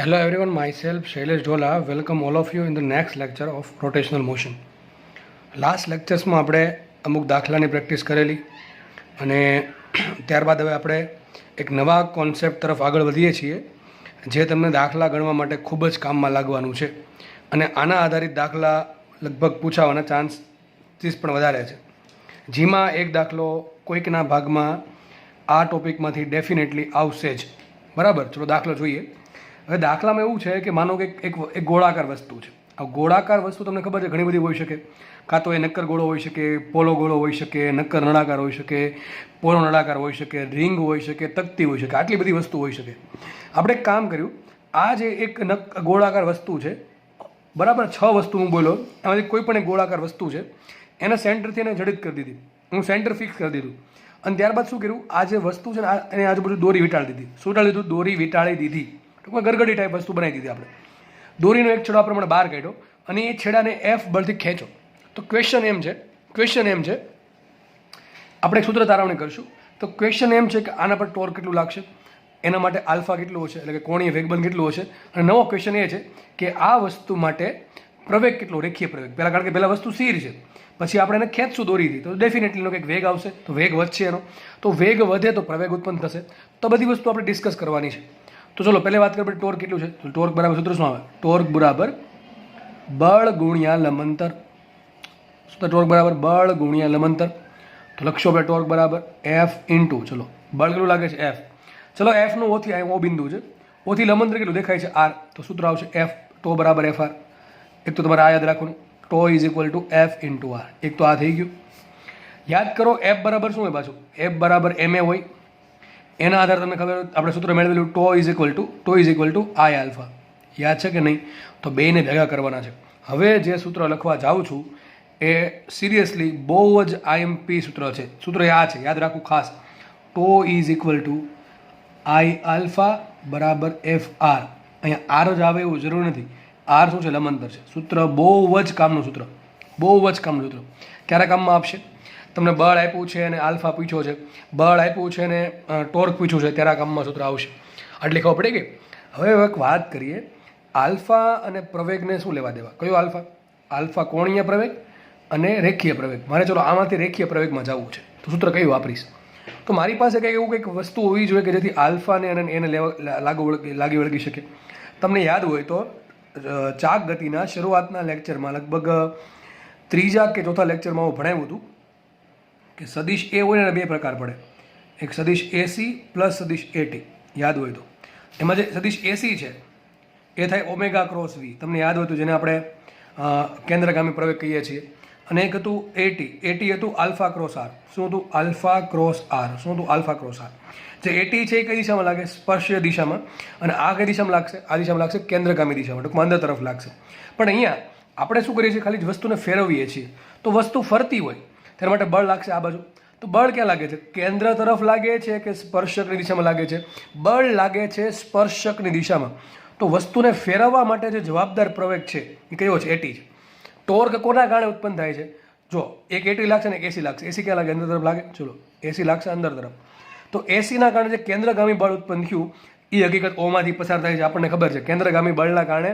Hello everyone, myself Shailesh Dhola. Welcome all of you in the next lecture of rotational motion. Last લેક્ચર્સમાં આપણે અમુક દાખલાની practice કરેલી અને ત્યારબાદ હવે આપણે એક નવા કોન્સેપ્ટ તરફ આગળ વધીએ છીએ જે તમને દાખલા ગણવા માટે ખૂબ જ કામમાં લાગવાનું છે અને આના આધારિત દાખલા લગભગ પૂછાવાના ચાન્સીસ પણ વધારે છે. જેમાં એક દાખલો કોઈકના ભાગમાં આ ટોપિકમાંથી ડેફિનેટલી આવશે જ. બરાબર, ચલો દાખલો જોઈએ. હવે દાખલામાં એવું છે કે માનો કે એક ગોળાકાર વસ્તુ છે. આ ગોળાકાર વસ્તુ તમને ખબર છે ઘણી બધી હોઈ શકે. કાં તો એ નક્કર ગોળો હોઈ શકે, પોલો ગોળો હોઈ શકે, નક્કર નળાકાર હોઈ શકે, પોલો નળાકાર હોઈ શકે, રિંગ હોઈ શકે, તકતી હોઈ શકે. આટલી બધી વસ્તુ હોઈ શકે. આપણે એક કામ કર્યું, આ જે એક ગોળાકાર વસ્તુ છે, બરાબર 6 વસ્તુ હું બોલ્યો, એમાંથી કોઈ પણ એક ગોળાકાર વસ્તુ છે એને સેન્ટરથી એને જડિત કરી દીધી. હું સેન્ટર ફિક્સ કરી દીધું અને ત્યારબાદ શું કર્યું, આ જે વસ્તુ છે ને એને આજુબાજુ દોરી વીંટાળી દીધી. શું વીંટાળી દીધું? દોરી વીંટાળી દીધી. ટૂંકમાં ગરગડી ટાઈપ વસ્તુ બનાવી દીધી આપણે. દોરીનો એક છેડો આપણે બહાર કાઢ્યો અને એ છેડાને એફ બળથી ખેંચો. તો ક્વેશ્ચન એમ છે આપણે એક સૂત્ર તારવણી કરીશું. તો ક્વેશ્ચન એમ છે કે આના પર ટોર્ક કેટલું લાગશે, એના માટે આલ્ફા કેટલું હશે, એટલે કે કોણીય વેગબંધ કેટલું હશે. અને નવો ક્વેશ્ચન એ છે કે આ વસ્તુ માટે પ્રવેગ કેટલો, રેખીય પ્રવેગ. પહેલાં કારણ કે પહેલાં વસ્તુ સ્થિર છે, પછી આપણે એને ખેંચશું દોરીથી તો ડેફિનેટલી એનો કંઈક વેગ આવશે, તો વેગ વધશે એનો. તો વેગ વધે તો પ્રવેગ ઉત્પન્ન થશે. તો બધી વસ્તુ આપણે ડિસ્કસ કરવાની છે. તો ચલો પહેલે વાત કરીએ ટોર્ક કેટલું છે. તો ટોર્ક બરાબર સૂત્ર શું આવે? ટોર્ક બરાબર બળ ગુણ્યા લંબાંતર. ટોર્ક બરાબર બળ ગુણ્યા લંબાંતર. તો લખશો આપણે ટોર્ક બરાબર એફ ઇન્ટુ, ચલો બળ કેટલું લાગે છે? એફ. ચલો એફનું ઓથી આ ઓ બિંદુ છે, ઓથી લંબાંતર કેટલું દેખાય છે? આર. તો સૂત્ર આવશે એફ ટો બરાબર એફ આર. એક તો તમારે આ યાદ રાખવાનું, tau is equal to F into R. એક તો આ થઈ ગયું. યાદ કરો એફ બરાબર શું હોય પાછું? એફ બરાબર એમ એ હોય. એના આધારે તમને ખબર આપણે સૂત્ર મેળવેલું tau is equal to I alpha. યાદ છે કે નહીં? તો બેને ભેગા કરવાના છે. હવે જે સૂત્ર લખવા જાઉં છું એ સિરિયસલી બહુ જ આઈએમપી સૂત્ર છે. સૂત્ર આ છે, યાદ રાખવું ખાસ. Tau is equal to I alpha બરાબર એફ આર. અહીંયા આર જ આવે એવું જરૂર નથી. આર શું છે? લંબાંતર છે. સૂત્ર બહુ જ કામનું સૂત્ર, ક્યારે કામમાં આપશે? તમને બળ આપ્યું છે અને આલ્ફા પૂછ્યો છે, બળ આપ્યું છે અને ટોર્ક પૂછ્યું છે, ત્યારે આ કામમાં સૂત્ર આવશે. આટલી ખબર પડી ગઈ. હવે એક વાત કરીએ, આલ્ફા અને પ્રવેગને શું લેવા દેવા? કયો આલ્ફા? આલ્ફા કોણીય પ્રવેગ અને રેખીય પ્રવેગ. મારે ચલો આમાંથી રેખીય પ્રવેગમાં જવું છે, તો સૂત્ર કયું વાપરીશ? તો મારી પાસે કંઈક એવું કંઈક વસ્તુ હોવી જોઈએ કે જેથી આલ્ફાને અને એને લાગી વળગી શકે. તમને યાદ હોય તો ચાક ગતિના શરૂઆતના લેક્ચરમાં, લગભગ 3જા કે 4થા લેક્ચરમાં હું ભણાવ્યું હતું કે સદિશ એ હોય ને બે પ્રકાર પડે. એક સદિશ એસી પ્લસ સદિશ એટી. યાદ હોય તો એમાં જે સદિશ એસી છે એ થાય ઓમેગા ક્રોસ વી. તમને યાદ હોય તો જેને આપણે કેન્દ્રગામી પ્રવેગ કહીએ છીએ. અને એક હતું એટી હતું આલ્ફા ક્રોસ આર. શું હતું? Alpha cross R. જે એટી છે એ કઈ દિશામાં લાગે? સ્પર્શીય દિશામાં. અને આ કઈ દિશામાં લાગશે? આ દિશામાં લાગશે કેન્દ્રગામી દિશામાં, ટૂંકમાં અંદર તરફ લાગશે. પણ અહીંયા આપણે શું કરીએ છીએ? ખાલી જ વસ્તુને ફેરવીએ છીએ. તો વસ્તુ ફરતી હોય તેના માટે બળ લાગશે આ બાજુ. તો બળ ક્યાં લાગે છે? કેન્દ્ર તરફ લાગે છે કે સ્પર્શકની દિશામાં લાગે છે? બળ લાગે છે સ્પર્શકની દિશામાં. તો વસ્તુને ફેરવવા માટે જે જવાબદાર પ્રવેગ છે એ કયો છે? એટી છે. ટોર્ક કોના કારણે ઉત્પન્ન થાય છે? જો એક એટી લાગશે ને એક એસી લાગશે. એસી ક્યાં લાગે? અંદર તરફ લાગે. ચલો એસી લાગશે અંદર તરફ. તો એસીના કારણે જે કેન્દ્રગામી બળ ઉત્પન્ન થયું એ હકીકત ઓમાંથી પસાર થાય છે. આપણને ખબર છે કેન્દ્રગામી બળના કારણે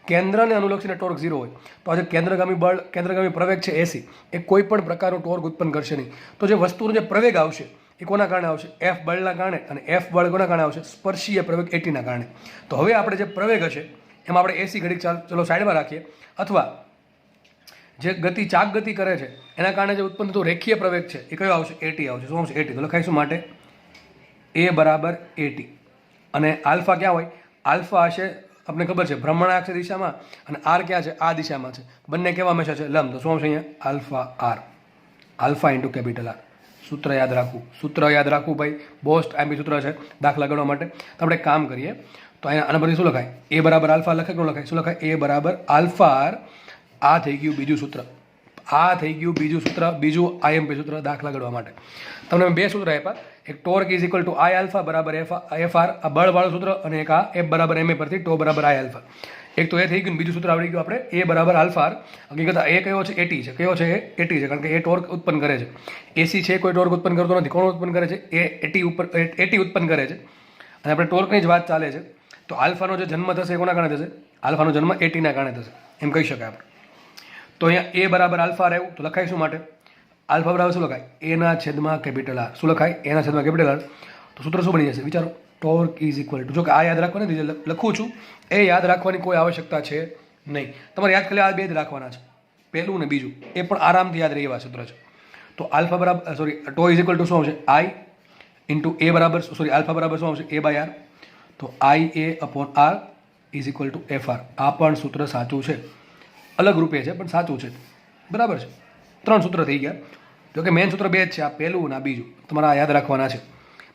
કેન્દ્રને અનુલક્ષીને ટોર્ક 0 હોય. તો આજે કેન્દ્રગામી પ્રવેગ છે એસી, એ કોઈ પણ પ્રકારનો ટોર્ક ઉત્પન્ન કરશે નહીં. તો જે વસ્તુનો જે પ્રવેગ આવશે એ કોના કારણે આવશે? એફ બળના કારણે. અને એફ બળ કોના કારણે આવશે? સ્પર્શીય પ્રવેગ એટીના કારણે. તો હવે આપણે જે પ્રવેગ હશે એમાં આપણે એસી ઘડીક ચલો સાઈડમાં રાખીએ. અથવા જે ચાક ગતિ કરે છે એના કારણે જે ઉત્પન્ન થતો રેખીય પ્રવેગ છે એ કયો આવશે? એટી આવશે. શું આવશે? એટી. તો લખાઈશું માટે એ બરાબર એટી. અને આલ્ફા ક્યાં હોય? આલ્ફા હશે આપણને ખબર છે ભ્રમણાક્ષ દિશામાં, અને આર ક્યાં છે? આ દિશામાં છે. બંને કેવા હંમેશા છે? લંબ. તો શું આવશે અહીંયા? Alpha R. Alpha into capital R. સૂત્ર યાદ રાખવું ભાઈ, બોસ્ટ આઈમ્પી સૂત્ર છે દાખલા ગણવા માટે. તો આપણે કામ કરીએ તો અહીંયા આના પરથી શું લખાય? એ બરાબર આલ્ફા લખાય કે ન લખાય? શું લખાય? એ બરાબર આલ્ફા આર. આ થઈ ગયું બીજું સૂત્ર. બીજું આઈએમપી સૂત્ર દાખલા ગણવા માટે. તમને બે સૂત્ર આપ્યા. એક torque is equal to I alpha બરાબર એફ આર, આ બળવાળું સૂત્ર. અને એક આ એફ બરાબર એમ એ પરથી ટો બરાબર આઈ આલ્ફા. એક તો એ થઈ ગયું. બીજું સૂત્ર આવડી ગયું આપણે એ બરાબર આલ્ફા આર. હકીકત એ કયો છે? એટી છે. કયો છે? એટી છે. કારણ કે એ ટોર્ક ઉત્પન્ન કરે છે. એસી છે કોઈ ટોર્ક ઉત્પન્ન કરતો નથી. કોણ ઉત્પન્ન કરે છે? એ એટી ઉત્પન્ન કરે છે. અને આપણે ટોર્કની જ વાત ચાલે છે. તો આલ્ફાનો જે જન્મ થશે એ કોના કારણે થશે? આલ્ફાનો જન્મ એટીના કારણે થશે, એમ કહી શકાય આપણે. તો અહીંયા એ બરાબર આલ્ફા રહ્યું, તો લખાય શું માટે? આલ્ફા બરાબર શું લખાય? એના છેદમાં કેપિટલ આર. શું લખાય? એના છેદમાં કેપિટલ આર. તો સૂત્ર શું બની જશે? વિચારો. ટોર્ક ઇઝ ઇક્વલ ટુ, જો કે આ યાદ રાખવાની જે લખું છું એ યાદ રાખવાની કોઈ આવશ્યકતા છે નહીં. તમારે યાદ ખાલી આ બે જ રાખવાના છે, પહેલું ને બીજું. એ પણ આરામથી યાદ રહે એવા સૂત્ર છે. તો આલ્ફા બરાબર ટો ઇઝ ઇક્વલ ટુ શું આવશે? આઈ ઇન્ટુ એ બરાબર આલ્ફા બરાબર શું આવશે? A by R. તો I a upon R is equal to F R. આ પણ સૂત્ર સાચું છે, અલગ રૂપે છે પણ સાચું છે. બરાબર છે. 3 સૂત્ર થઈ ગયા. જો કે મેઇન સૂત્ર 2 જ છે, આ પહેલું અને આ બીજું. તમારે આ યાદ રાખવાના છે.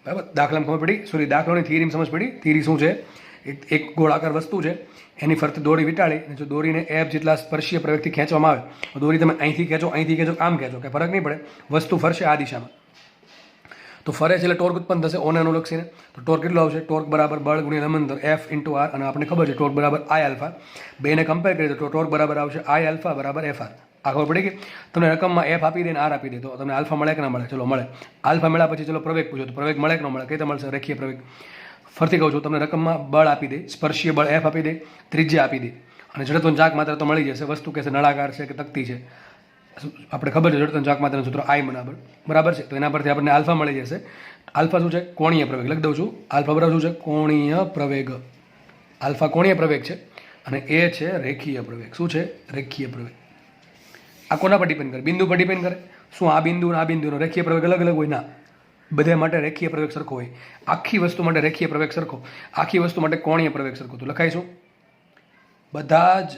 બરાબર. દાખલામાં ખબર પડી? દાખલાની થિયરીમાં સમજ પડી? થિયરી શું છે? એક ગોળાકાર વસ્તુ છે, એની ફરતે દોરી વીંટાળી અને જો દોરીને એફ જેટલા સ્પર્શીય પ્રવેગથી ખેંચવામાં આવે તો દોરી તમે અહીંથી ખેંચો, આમ ખેંચો, કે ફરક નહીં પડે, વસ્તુ ફરશે આ દિશામાં. તો ફરે છે એટલે ટોર્ક ઉત્પન્ન થશે ઓને અનુલક્ષીને. તો ટોર્ક કેટલો આવશે? ટોર્ક બરાબર બળ ગુણ્યા લંબંતર એફ ઇન્ટુ આર. અને આપણે ખબર છે ટોર્ક બરાબર આઈ આલ્ફા. બેને કમ્પેર કરીએ તો ટોર્ક બરાબર આવશે આઈ આલ્ફા બરાબર એફ આર. આ ખબર પડી કે તમને રકમમાં એફ આપી દે ને આર આપી દે તો તમને આલ્ફા મળે કે ના મળે? ચલો મળે. આલ્ફા મળ્યા પછી ચલો પ્રવેગ પૂછો તો પ્રવેગ મળે કે ન મળે? કઈ રીતે મળશે? રેખીય પ્રવેગ. ફરતી કહું છું, તમને રકમમાં બળ આપી દે, સ્પર્શીય બળ એફ આપી દે, ત્રિજ્યા આપી દે અને જડત્વની ચાક માત્ર તો મળી જશે. વસ્તુ કહેશે નળાકાર છે કે તકતી છે, આપણે ખબર છે જડત્વની ચાક માત્રનું સૂત્ર આઈ બરાબર છે. તો એના પરથી આપણને આલ્ફા મળી જશે. આલ્ફા શું છે? કોણીય પ્રવેગ. લખી દઉં છું. આલ્ફા બરાબર શું છે? કોણીય પ્રવેગ. આલ્ફા કોણીય પ્રવેગ છે અને એ છે રેખીય પ્રવેગ. શું છે? રેખીય પ્રવેગ. આ કોના પર ડિપેન્ડ કરે? બિંદુ પર ડિપેન્ડ કરે. શું આ બિંદુ અને આ બિંદુનો રેખીય પ્રવેગ અલગ અલગ હોય? ના, બધે માટે રેખીય પ્રવેગ સરખો હોય. આખી વસ્તુ માટે રેખીય પ્રવેગ સરખો, આખી વસ્તુ માટે કોણીય પ્રવેગ સરખો. તો લખાઈશું બધા જ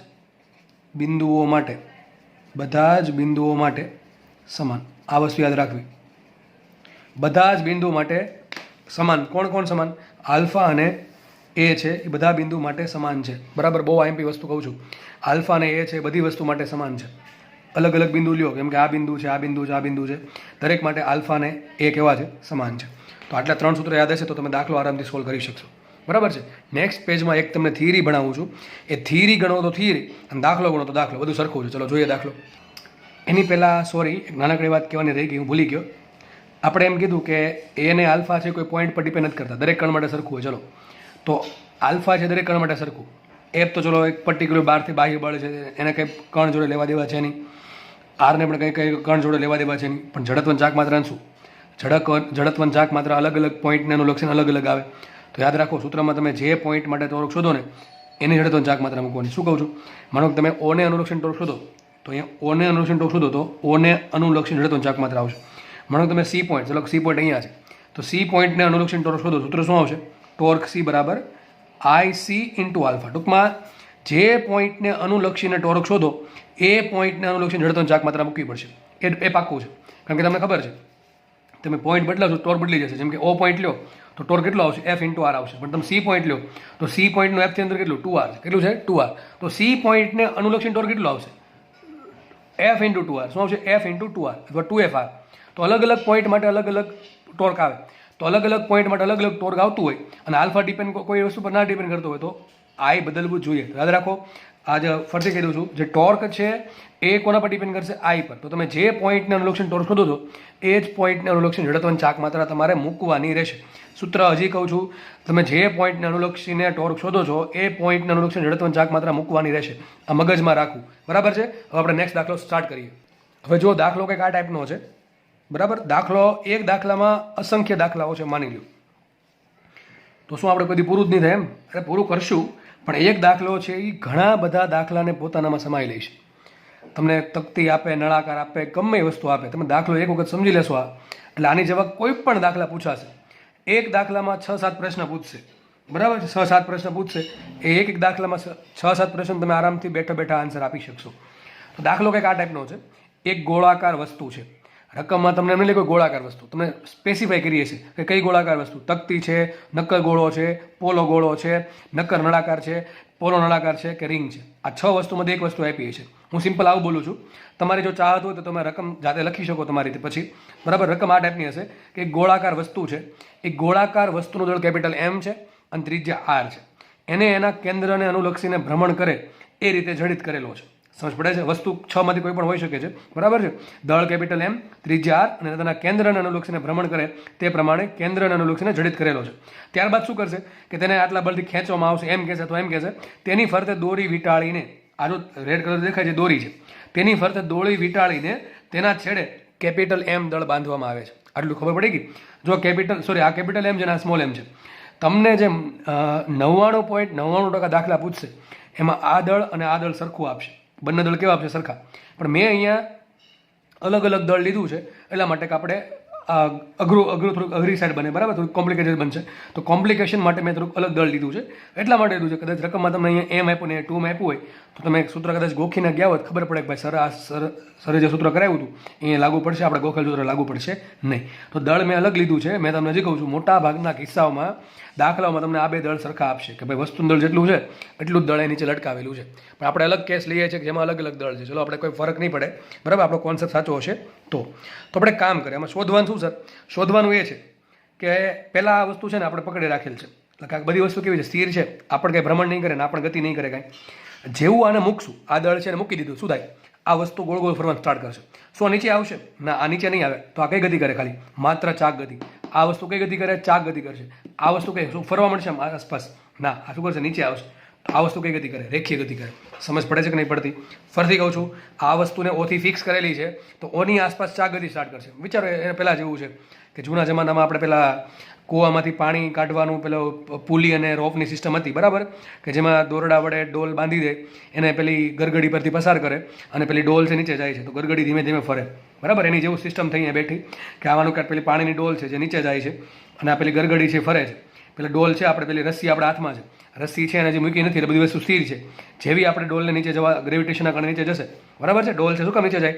બિંદુઓ માટે સમાન. આ વસ્તુ યાદ રાખવી. બધા જ બિંદુ માટે સમાન. કોણ સમાન? આલ્ફા અને એ છે એ બધા બિંદુ માટે સમાન છે. બરાબર. બહુ આઈએમપી વસ્તુ કહું છું. આલ્ફા અને એ છે બધી વસ્તુ માટે સમાન છે. અલગ અલગ બિંદુ લ્યો, કેમ કે આ બિંદુ છે, આ બિંદુ છે, આ બિંદુ છે, દરેક માટે આલ્ફા અને એ કેવા છે? સમાન છે. તો આટલા 3 સૂત્ર યાદ હશે તો તમે દાખલો આરામથી સોલ્વ કરી શકશો. બરાબર છે. નેક્સ્ટ પેજમાં એક તમને થિયરી ભણાવું છું. એ થિયરી ગણો તો થિયરી અને દાખલો ગણો તો દાખલો, બધું સરખું છે. ચલો જોઈએ દાખલો. એની પહેલાં એક નાનકડી વાત કહેવાની રહી ગઈ, હું ભૂલી ગયો. આપણે એમ કીધું કે એ ને આલ્ફા છે કોઈ પોઈન્ટ પર ડિપેન્ડ નથી કરતા, દરેક કણ માટે સરખું હોય. ચલો તો આલ્ફા છે દરેક કણ માટે સરખું. એફ તો ચલો એક પર્ટિક્યુલર બહારથી બાહ્ય બળ છે, એને કંઈ કણ જોડે લેવા દેવા છે નહીં. આરને પણ કંઈ કણ જોડે લેવા દેવા છે નહીં. પણ જડત્વન ચાક માત્ર શું? જડત્વન ચાક માત્ર અલગ અલગ પોઈન્ટને અનુલક્ષીને અલગ અલગ આવે. તો યાદ રાખો, સૂત્રમાં તમે જે પોઈન્ટ માટે ટોર્ક શોધો ને એની જડત્વન ચાક માત્ર મૂકવાની. શું કહું છું? માનો કે તમે ઓને અનુલક્ષીને ટોર્ક શોધો તો અહીંયા ઓને અનુલક્ષીને ટોર્ક શોધો તો ઓને અનુલક્ષીને જડત્વન ચાક માત્ર આવશે. માનો કે તમે સી પોઈન્ટ, ચલો સી પોઈન્ટ અહીંયા છે તો સી પોઈન્ટને અનુલક્ષીને ટોર્ક શોધો, સૂત્ર શું આવશે? ટોર્ક સી બરાબર આઈ સી ઇન્ટુ આલ્ફા. ટૂંકમાં જે પોઈન્ટને અનુલક્ષીને ટોર્ક શોધો એ પોઈન્ટને અનુલક્ષીને જડત્વની ચાક માત્રા મૂકવી પડશે. એ પાક્કું છે. કારણ કે તમને ખબર છે તમે પોઈન્ટ બદલાવશો ટોર્ક બદલી જશે. જેમ કે ઓ પોઈન્ટ લ્યો તો ટોર્ક કેટલો આવશે? એફ ઇન્ટુ આર આવશે. પણ તમે સી પોઈન્ટ લ્યો તો સી પોઈન્ટનું એફથી અંદર કેટલું? 2r છે. કેટલું છે? 2r. તો સી પોઈન્ટને અનુલક્ષીને ટોર્ક કેટલો આવશે? F into 2r. શું આવશે? એફ ઇન્ટુ 2r અથવા 2fr. તો અલગ અલગ પોઈન્ટ માટે અલગ અલગ ટોર્ક આવે. તો અલગ અલગ પોઈન્ટ માટે અલગ અલગ ટોર્ક આવતું હોય અને આલ્ફા ડિપેન્ડ કોઈ વસ્તુ પર ના ડિપેન્ડ કરતો હોય તો આઈ બદલવું જોઈએ. યાદ રાખો, આજે ફરીથી કહી દઉં છું, જે ટોર્ક છે એ કોના પર ડિપેન્ડ કરશે? આઈ પર. તો તમે જે પોઈન્ટને અનુલક્ષીને ટોર્ક શોધો છો એ જ પોઈન્ટને અનુલક્ષીને જડત્વની ચાક માત્રા તમારે મૂકવાની રહેશે. સૂત્ર હજી કહું છું, તમે જે પોઈન્ટને અનુલક્ષીને ટોર્ક શોધો છો એ પોઈન્ટને અનુલક્ષીને જડત્વની ચાક માત્રા મૂકવાની રહેશે. આ મગજમાં રાખવું. બરાબર છે. હવે આપણે નેક્સ્ટ દાખલો સ્ટાર્ટ કરીએ. હવે જો દાખલો કંઈક આ ટાઈપનો છે. બરાબર. એક દાખલામાં અસંખ્ય દાખલાઓ છે માની લો. તો શું આપણે કદી પૂરું જ નહીં થાય? એમ અરે પૂરું કરશું, પણ એક દાખલો છે એ ઘણા બધા દાખલાને પોતાનામાં સમાઈ લે છે. તમને તકતી આપે, નળાકાર આપે, ગમે એ વસ્તુ આપે, તમે દાખલો એક વખત સમજી લેશો એટલે આની જેવા કોઈ પણ દાખલા પૂછાશે. એક દાખલામાં 6-7 પ્રશ્ન પૂછશે. બરાબર છે. 6-7 પ્રશ્ન પૂછશે. એ એક દાખલામાં 6-7 પ્રશ્ન તમે આરામથી બેઠા બેઠા આન્સર આપી શકશો. તો દાખલો કંઈક આ ટાઈપનો છે. એક ગોળાકાર વસ્તુ છે. રકમમાં તમને એમ કોઈ ગોળાકાર વસ્તુ તમને સ્પેસિફાઈ કરીએ છીએ કે કઈ ગોળાકાર વસ્તુ? તકતી છે, નક્કર ગોળો છે, પોલો ગોળો છે, નક્કર નળાકાર છે, પોલો નળાકાર છે કે રિંગ છે. આ 6 વસ્તુમાંથી એક વસ્તુ આપી છે. હું સિમ્પલ આવું બોલું છું. તમારી જો ચાહત હોય તો તમે રકમ જાતે લખી શકો તમારી રીતે પછી. બરાબર. રકમ આ ટાઈપની હશે કે એક ગોળાકાર વસ્તુ છે. એક ગોળાકાર વસ્તુનો દળ કેપિટલ એમ છે અને ત્રિજ્યા આર છે. એને એના કેન્દ્રને અનુલક્ષીને ભ્રમણ કરે એ રીતે જડિત કરેલો છે. સમજ પડે છે? વસ્તુ 6 માંથી કોઈ પણ હોઈ શકે છે, બરાબર છે? દળ કેપિટલ M, ત્રિજ્યા R અને તેના કેન્દ્રને અનુલક્ષીને ભ્રમણ કરે તે પ્રમાણે કેન્દ્રને અનુલક્ષીને જડિત કરેલો છે. ત્યારબાદ શું કરશે કે તેને આટલા બળથી ખેંચવામાં આવશે, એમ કહેશે તો એમ કહેશે તેની ફરતે દોરી વીંટાળીને, આ જો રેડ કલર દેખાય છે દોરી છે, તેની ફરતે દોરી વીંટાળીને તેના છેડે કેપિટલ M દળ બાંધવામાં આવે છે. આટલું ખબર પડી ગઈ? જો આ કેપિટલ M છે ને આ સ્મોલ m છે. તમને જે 99.99% દાખલા પૂછશે એમાં આ દળ અને આ દળ સરખું આપશે, બંને દળ કેવા આપશે? સરખા. પણ મેં અહીંયા અલગ અલગ દળ લીધું છે એટલા માટે કે આપણે થોડુંક અઘરી સાઈડ બને, બરાબર? થોડુંક કોમ્પ્લિકેટેડ બનશે, તો કોમ્પ્લિકેશન માટે મેં થોડુંક અલગ દળ લીધું છે. એટલા માટે લીધું છે કદાચ રકમમાં તમને અહીંયા એમ આપ્યું ને 2 માં આપ્યું હોય તો તમે એક સૂત્ર કદાચ ગોખીને ગયા હોત, ખબર પડે કે ભાઈ સરે જે સૂત્ર કરાવ્યું હતું અહીંયા લાગુ પડશે, આપણે ગોખેલ સૂત્ર લાગુ પડશે નહીં. તો દળ મેં અલગ લીધું છે. મેં તમને હજી કહું છું, મોટા ભાગના કિસ્સાઓમાં દાખલાઓમાં તમને આ બે દળ સરખા આપશે કે ભાઈ વસ્તુનું દળ જેટલું છે એટલું જ દળ એ નીચે લટકાવેલું છે. પણ આપણે અલગ કેસ લઈએ છીએ કે જેમાં અલગ અલગ દળ છે. ચલો આપણે કોઈ ફરક નહીં પડે, બરાબર? આપણો કોન્સેપ્ટ સાચો હશે તો આપણે કામ કરીએ. આમાં શોધવાનું શું સર? શોધવાનું એ છે કે પહેલાં આ વસ્તુ છે ને આપણે પકડી રાખેલ છે, એટલે બધી વસ્તુ કેવી છે? સ્થિર છે, આપણે કંઈ ભ્રમણ નહીં કરે ને આપણે ગતિ નહીં કરે કાંઈ. જેવું આને મૂકશું, આ દળ છે ને મૂકી દીધું, શું થાય? આ વસ્તુ ગોળ ગોળ ફરવાનું સ્ટાર્ટ કરશે. શું નીચે આવશે? ના, આ નીચે નહીં આવે. તો આ કઈ ગતિ કરે? ખાલી માત્ર ચાક ગતિ. આ વસ્તુ કઈ ગતિ કરે? ચાક ગતિ કરશે. આ વસ્તુ કઈ શું ફરવા મળશે આસપાસ? ના, આ શું કરશે? નીચે આવશે. તો આ વસ્તુ કઈ ગતિ કરે? રેખીય ગતિ કરે. સમજ પડે છે કે નહીં પડતી? ફરીથી કહું છું, આ વસ્તુને ઓથી ફિક્સ કરેલી છે તો ઓની આસપાસ ચાક ગતિ સ્ટાર્ટ કરશે. વિચારો, એને પહેલાં જેવું છે કે જૂના જમાનામાં આપણે પહેલાં કૂવામાંથી પાણી કાઢવાનું પેલો પુલી અને રોપની સિસ્ટમ હતી, બરાબર? કે જેમાં દોરડા વડે ડોલ બાંધી દે, એને પેલી ગરગડી પરથી પસાર કરે અને પેલી ડોલ છે નીચે જાય છે તો ગરગડી ધીમે ધીમે ફરે, બરાબર? એની જેવું સિસ્ટમ થઈ બેઠી કે આવાનું કે પેલી પાણીની ડોલ છે જે નીચે જાય છે અને આ પેલી ગરગડી છે ફરે છે. પેલી ડોલ છે આપણે, પેલી રસ્સી આપણા હાથમાં છે, રસ્સી છે એને જે મૂકી નથી એટલે બધી વસ્તુ સ્થિર છે. જેવી આપણે ડોલને નીચે જવા ગ્રેવિટેશનના કારણે નીચે જશે, બરાબર છે? ડોલ છે શું કામ નીચે જાય?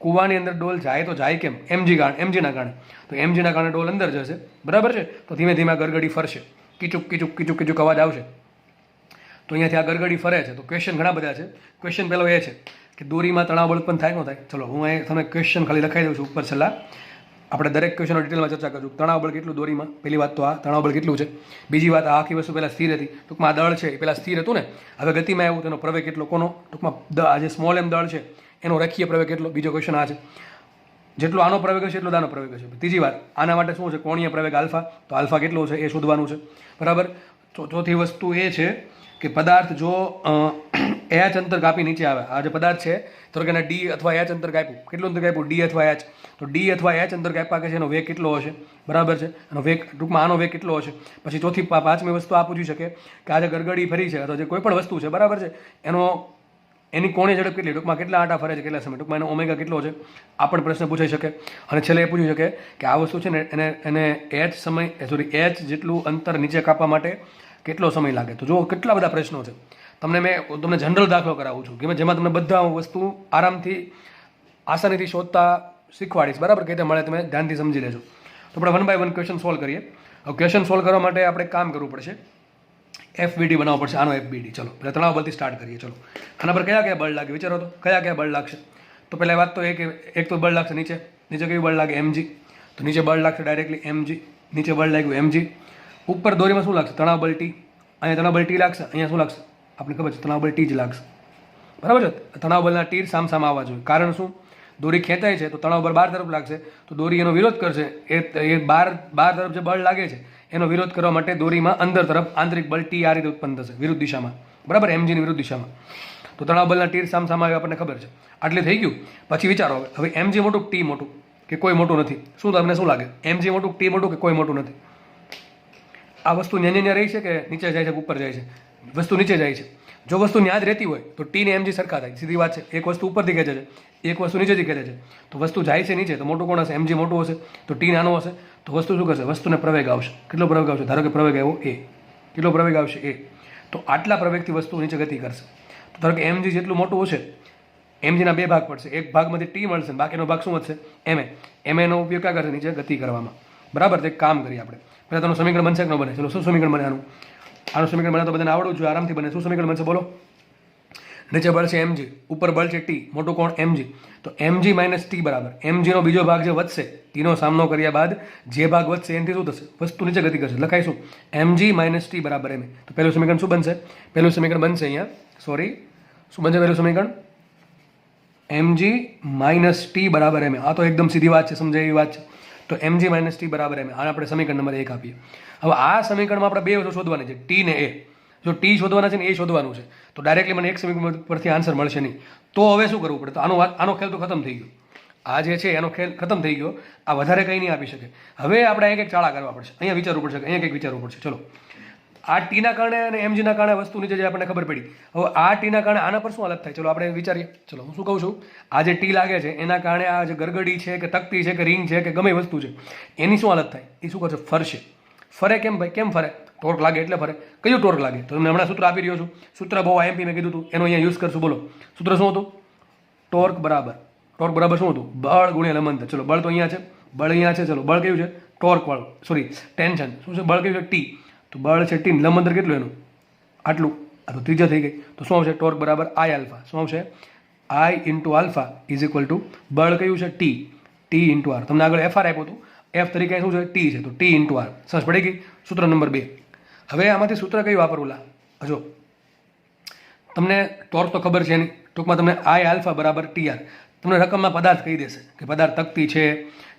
કૂવાની અંદર ડોલ જાય તો જાય કેમ? એમજીના કારણે. તો એમજીના કારણે ડોલ અંદર જશે, બરાબર છે? તો ધીમે ધીમે ગરગડી ફરશે, કીચુક કીચુક કીચુક કીચુક અવાજ આવશે. તો અહીંયાથી આ ગરગડી ફરે છે. તો ક્વેશ્ચન ઘણા બધા છે. ક્વેશ્ચન પહેલો એ છે કે દોરીમાં તણાવ બળ ઉત્પન્ન થાય ન થાય? ચલો હું અહીં તમને ક્વેશ્ચન ખાલી લખાઈ દઉં છું ઉપર છેલ્લા. આપણે દરેક ક્વેશ્ચનનો ડિટેલમાં ચર્ચા કરશું. તણાવ બળ કેટલું દોરીમાં? પહેલી વાત તો આ તણાવ બળ કેટલું છે. બીજી વાત, આ આખી વસ્તુ પહેલાં સ્થિર હતી, ટૂંકમાં આ દળ છે એ પહેલાં સ્થિર હતું ને, હવે ગતિમાં આવ્યું તેનો પ્રવેગ કેટલો? કોનો? ટૂંકમાં આ જે સ્મોલ એમ દળ છે એનો રેખીય પ્રવેગ કેટલો? બીજો ક્વેશ્ચન આ છે. જેટલો આનો પ્રવેગ હશે એટલો આનો પ્રવેગ હશે. ત્રીજી વાત, આના માટે શું છે? કોણીય પ્રવેગ આલ્ફા. તો આલ્ફા કેટલો છે એ શોધવાનું છે, બરાબર? ચોથી વસ્તુ એ છે કે પદાર્થ જો એચ અંતર કાપી નીચે આવે, આ જે પદાર્થ છે તો કે ડી અથવા એચ અંતર કાપ્યું, કેટલું અંતર કાપ્યું? ડી અથવા એચ. તો ડી અથવા એચ અંતર કાપ્યા કે છે એનો વેગ કેટલો હશે, બરાબર છે? એનો વેગ ટૂંકમાં આનો વેગ કેટલો હશે. પછી ચોથી પાંચમી વસ્તુ આ પૂછી શકે કે આ જે ગરગડી ફરી છે અથવા જે કોઈ પણ વસ્તુ છે, બરાબર છે, એની કોણીય ઝડપ કેટલી? ટૂંકમાં કેટલા આંટા ફરે છે, કેટલા સમય? ટૂંકમાં એનો ઓમેગા કેટલો છે? આ પણ પ્રશ્ન પૂછાઈ શકે. અને છેલ્લે એ પૂછી શકે કે આ વસ્તુ છે ને એને એચ જેટલું અંતર નીચે કાપવા માટે કેટલો સમય લાગે? તો જો કેટલા બધા પ્રશ્નો છે. તમને જનરલ દાખલો કરાવું છું કે જેમાં તમને બધા વસ્તુ આરામથી આસાનીથી શોધતા શીખવાડીશ, બરાબર? કે મળે તમે ધ્યાનથી સમજી લેજો. તો આપણે 1 by 1 ક્વેશ્ચન સોલ્વ કરીએ. હવે ક્વેશ્ચન સોલ્વ કરવા માટે આપણે કામ કરવું પડશે, FBD બનાવવો પડશે. આનો FBD. ચલો પહેલાં તણાવ બળથી સ્ટાર્ટ કરીએ. ચલો આના પર કયા કયા બળ લાગે વિચારો તો? કયા બળ લાગશે? તો પહેલાં વાત તો એ કે એક તો બળ લાગશે નીચે કેવું બળ લાગે? mg. તો નીચે બળ લાગશે ડાયરેક્ટલી mg. નીચે બળ લાગ્યું mg. ઉપર દોરીમાં શું લાગશે? તણાવ બળ T. અહીંયા તણાવ બળ T લાગશે, અહીંયા શું લાગશે? આપણે ખબર છે તણાવ બળ T જ લાગશે, બરાબર છે? તણાવ બળના તીર સામસામા આવવા જોઈએ. કારણ શું? દોરી ખેંચાય છે તો તણાવ બળ બાર તરફ લાગશે, તો દોરી એનો વિરોધ કરશે. એ બાર તરફ જે બળ લાગે છે એનો વિરોધ કરવા માટે દોરીમાં અંદર તરફ આંતરિક બળ T આ રીતે ઉત્પન્ન થશે વિરુદ્ધ દિશામાં, બરાબર? mgની વિરુદ્ધ દિશામાં. તો તણાવ બળના તીર સામસામા આવે આપણને ખબર છે. આટલી થઈ ગયું. પછી વિચારો હવે mg મોટું T મોટું કે કોઈ મોટું નથી? શું તમને શું લાગે? mg મોટું T મોટું કે કોઈ મોટું નથી? આ વસ્તુ ન્યા રહી છે કે નીચે જાય છે કે ઉપર જાય છે? વસ્તુ નીચે જાય છે. જો વસ્તુ ન્યા જ રહેતી હોય તો T ને mg સરખા થાય, સીધી વાત છે. એક વસ્તુ ઉપરથી ખેંચે છે, એક વસ્તુ નીચેથી ખેંચે છે, તો વસ્તુ જાય છે નીચે તો મોટું કોણ હશે? mg મોટું હશે. તો T નાનો હશે તો વસ્તુ શું કરશે? વસ્તુને પ્રવેગ આવશે. કેટલો પ્રવેગ આવશે? ધારો કે પ્રવેગ આવ્યો A. કેટલો પ્રવેગ આવશે? A. તો આટલા પ્રવેગથી વસ્તુ નીચે ગતિ કરશે. તો ધારો કે mg જેટલું મોટું હશે, mgના બે ભાગ પડશે, એક ભાગમાંથી T મળશે, બાકીનો ભાગ શું વધશે? ma નો ઉપયોગ ક્યાં કરશે? નીચે ગતિ કરવામાં, બરાબર? તો એક કામ કરીએ આપણે. પહેલાં તેનું સમીકરણ બનશે કે ન બને? ચલો શું સમીકરણ બને આનું સમીકરણ બને તો બધાને આવડવું જોઈએ, આરામથી બને. શું સમીકરણ બનશે બોલો? નીચે બળ છે mg, ઉપર બળ છે T, મોટું કોણ? mg. તો mg માઇનસ T બરાબર mgનો બીજો ભાગ જે વધશે Tનો સામનો કર્યા બાદ જે ભાગ વધશે એનાથી શું થશે? વસ્તુ નીચે ગતિ કરશે. લખાઈશું mg માઇનસ T બરાબર ma. તો પહેલું સમીકરણ શું બનશે? પહેલું સમીકરણ બનશે અહીંયા, સોરી, શું બનશે પહેલું સમીકરણ? mg માઇનસ ટી બરાબર એમ. આ તો એકદમ સીધી વાત છે, સમજાય એવી વાત છે. તો mg માઇનસ ટી બરાબર એમ, આને આપણે સમીકરણ નંબર 1 આપીએ. હવે આ સમીકરણમાં આપણે બે વસ્તુ શોધવાની છે, ટી ને એ. જો ટી શોધવાના છે ને એ શોધવાનું છે, તો ડાયરેક્ટલી મને એક સમીકરણ પરથી આન્સર મળશે નહીં. તો હવે શું કરવું પડે? તો આનો ખેલ તો ખતમ થઈ ગયો. આ જે છે એનો ખેલ ખતમ થઈ ગયો. આ વધારે કંઈ નહીં આપી શકે. હવે આપણે એક એક ચાળા કરવા પડશે, અહીંયા વિચારવું પડશે, અહીંયા કંઈક વિચારવું પડશે. ચલો, આ ટીના કારણે અને એમજીના કારણે વસ્તુની જે આપણને ખબર પડી. હવે આ ટીના કારણે આના પર શું હાલત થાય? ચલો આપણે વિચારીએ. ચલો હું શું કહું છું, આ જે ટી લાગે છે એના કારણે આ જે ગરગડી છે કે તકતી છે કે રિંગ છે કે ગમે વસ્તુ છે એની શું હાલત થાય? એ શું કરશે? ફરશે. ફરે કેમ ભાઈ? કેમ ફરે? ટોર્ક લાગે એટલે ફરે. કયું ટોર્ક લાગે? તો તમને હમણાં સૂત્ર આપી રહ્યો છું. સૂત્ર બહુ આઈએમપી મેં કીધું હતું, એનો અહીંયા યુઝ કરશું. બોલો સૂત્ર શું હતું? ટોર્ક બરાબર શું હતું? બળ ગુણ્યા લંબનતા. ચલો બળ તો અહીંયા છે, બળ અહીંયા છે. ચલો બળ કયું છે? ટોર્ક વાળું, સોરી ટેન્શન. શું છે? બળ કયું છે? ટી. તો બળ છે ટી, લંબનતર કેટલું એનું? આટલું. આ તો ત્રીજા થઈ ગઈ. તો શું આવશે? ટોર્ક બરાબર આઈ આલ્ફા. શું આવશે? I into alpha is equal to બળ કયું છે? ટી. T into R. તમને આગળ એફઆર આપ્યું હતું, એફ તરીકે શું છે? ટી છે, તો ટી ઇન્ટુ આર. સમજ પડી ગઈ? સૂત્ર નંબર 2. હવે આમાંથી સૂત્ર કયું વાપરવું? જો તમને ટોર્ક તો ખબર છે નહીં, ટૂંકમાં તમને આઈ આલ્ફા બરાબર ટી આર. તમને રકમમાં પદાર્થ કહી દેશે કે પદાર્થ તકતી છે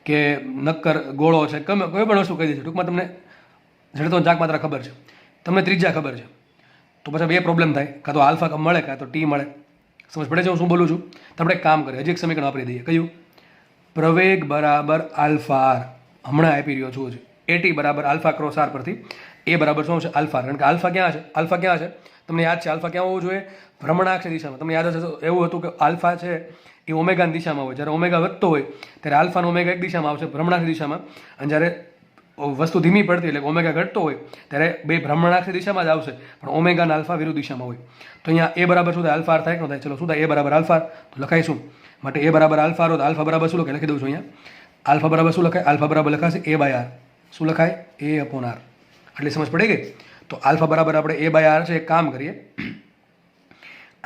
કે નક્કર ગોળો છે, કોઈ પણ વસ્તુ કહી દેશે. ટૂંકમાં તમને જડતો ચાક માત્ર ખબર છે, તમને ત્રિજ્યા ખબર છે. તો પછી બે પ્રોબ્લેમ થાય, કાં તો આલ્ફા મળે કાં તો ટી મળે. સમજ પડે છે હું શું બોલું છું? તો આપણે એક કામ કરીએ, હજી એક સમીકરણ વાપરી દઈએ. કયું? પ્રવેગ બરાબર આલ્ફા આર. હમણાં આપી રહ્યો છું હજી. એટી બરાબર આલ્ફા ક્રોસ આર પરથી એ બરાબર શું છે? આલ્ફા. કારણ કે આલ્ફા ક્યાં છે? આલ્ફા ક્યાં છે? તમને યાદ છે આલ્ફા ક્યાં હોવું જોઈએ? ભ્રમણાક્ષ દિશામાં. તમને યાદ હશે એવું હતું કે આલ્ફા છે એ ઓમેગાની દિશામાં હોય. જ્યારે ઓમેગા વધતો હોય ત્યારે આલ્ફાનો ઓમેગા એક દિશામાં આવશે, ભ્રમણાક્ષ દિશામાં. અને જ્યારે વસ્તુ ધીમી પડતી એટલે ઓમેગા ઘટતો હોય ત્યારે બે ભ્રમણાક્ષ દિશામાં જ આવશે, પણ ઓમેગા અને આલ્ફા વિરુદ્ધ દિશામાં હોય. તો અહીંયા એ બરાબર શું થાય? આલ્ફા આર થાય કે ન થાય? ચલો શું થાય? એ બરાબર આલ્ફા. તો લખાય શું માટે? એ બરાબર આલ્ફા હોય તો આલ્ફા બરાબર શું લખાય? લખી દઉં છું અહીંયા. આલ્ફા બરાબર શું લખાય? આલ્ફા બરાબર લખાશે એ બાય આર. શું લખાય? A upon R. આટલી સમજ પડી ગઈ? તો આલ્ફા બરાબર આપણે એ બાય આર છે. એક કામ કરીએ,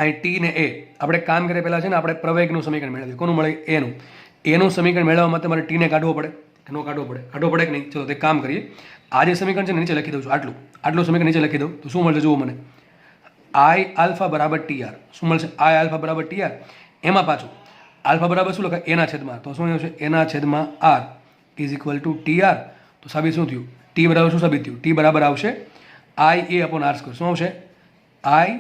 અહીં ટી ને એ આપણે કામ કરીએ પહેલાં છે ને આપણે પ્રવેગનું સમીકરણ મેળવીએ. કોનું મળે? એનું સમીકરણ મેળવવા માટે મારે ટીને કાઢવો પડે કે ન કાઢવો પડે કે નહીં? ચલો તે કામ કરીએ. આ જે સમીકરણ છે ને નીચે લખી દઉં છું. આટલું સમીકરણ નીચે લખી દઉં તો શું મળશે? જુઓ મને. આઈ આલ્ફા બરાબર ટી આર. શું મળશે? આઈ આલ્ફા બરાબર ટી આર. એમાં પાછું આલ્ફા બરાબર શું લખાય? એના છેદમાં. તો શું આવશે? એના છેદમાં R is equal to T R. તો સાબિત શું થયું? ટી બરાબર શું સાબિત થયું? ટી બરાબર આવશે આઈ એ અપોન આર સ્ક્વેર. શું આવશે? આઈ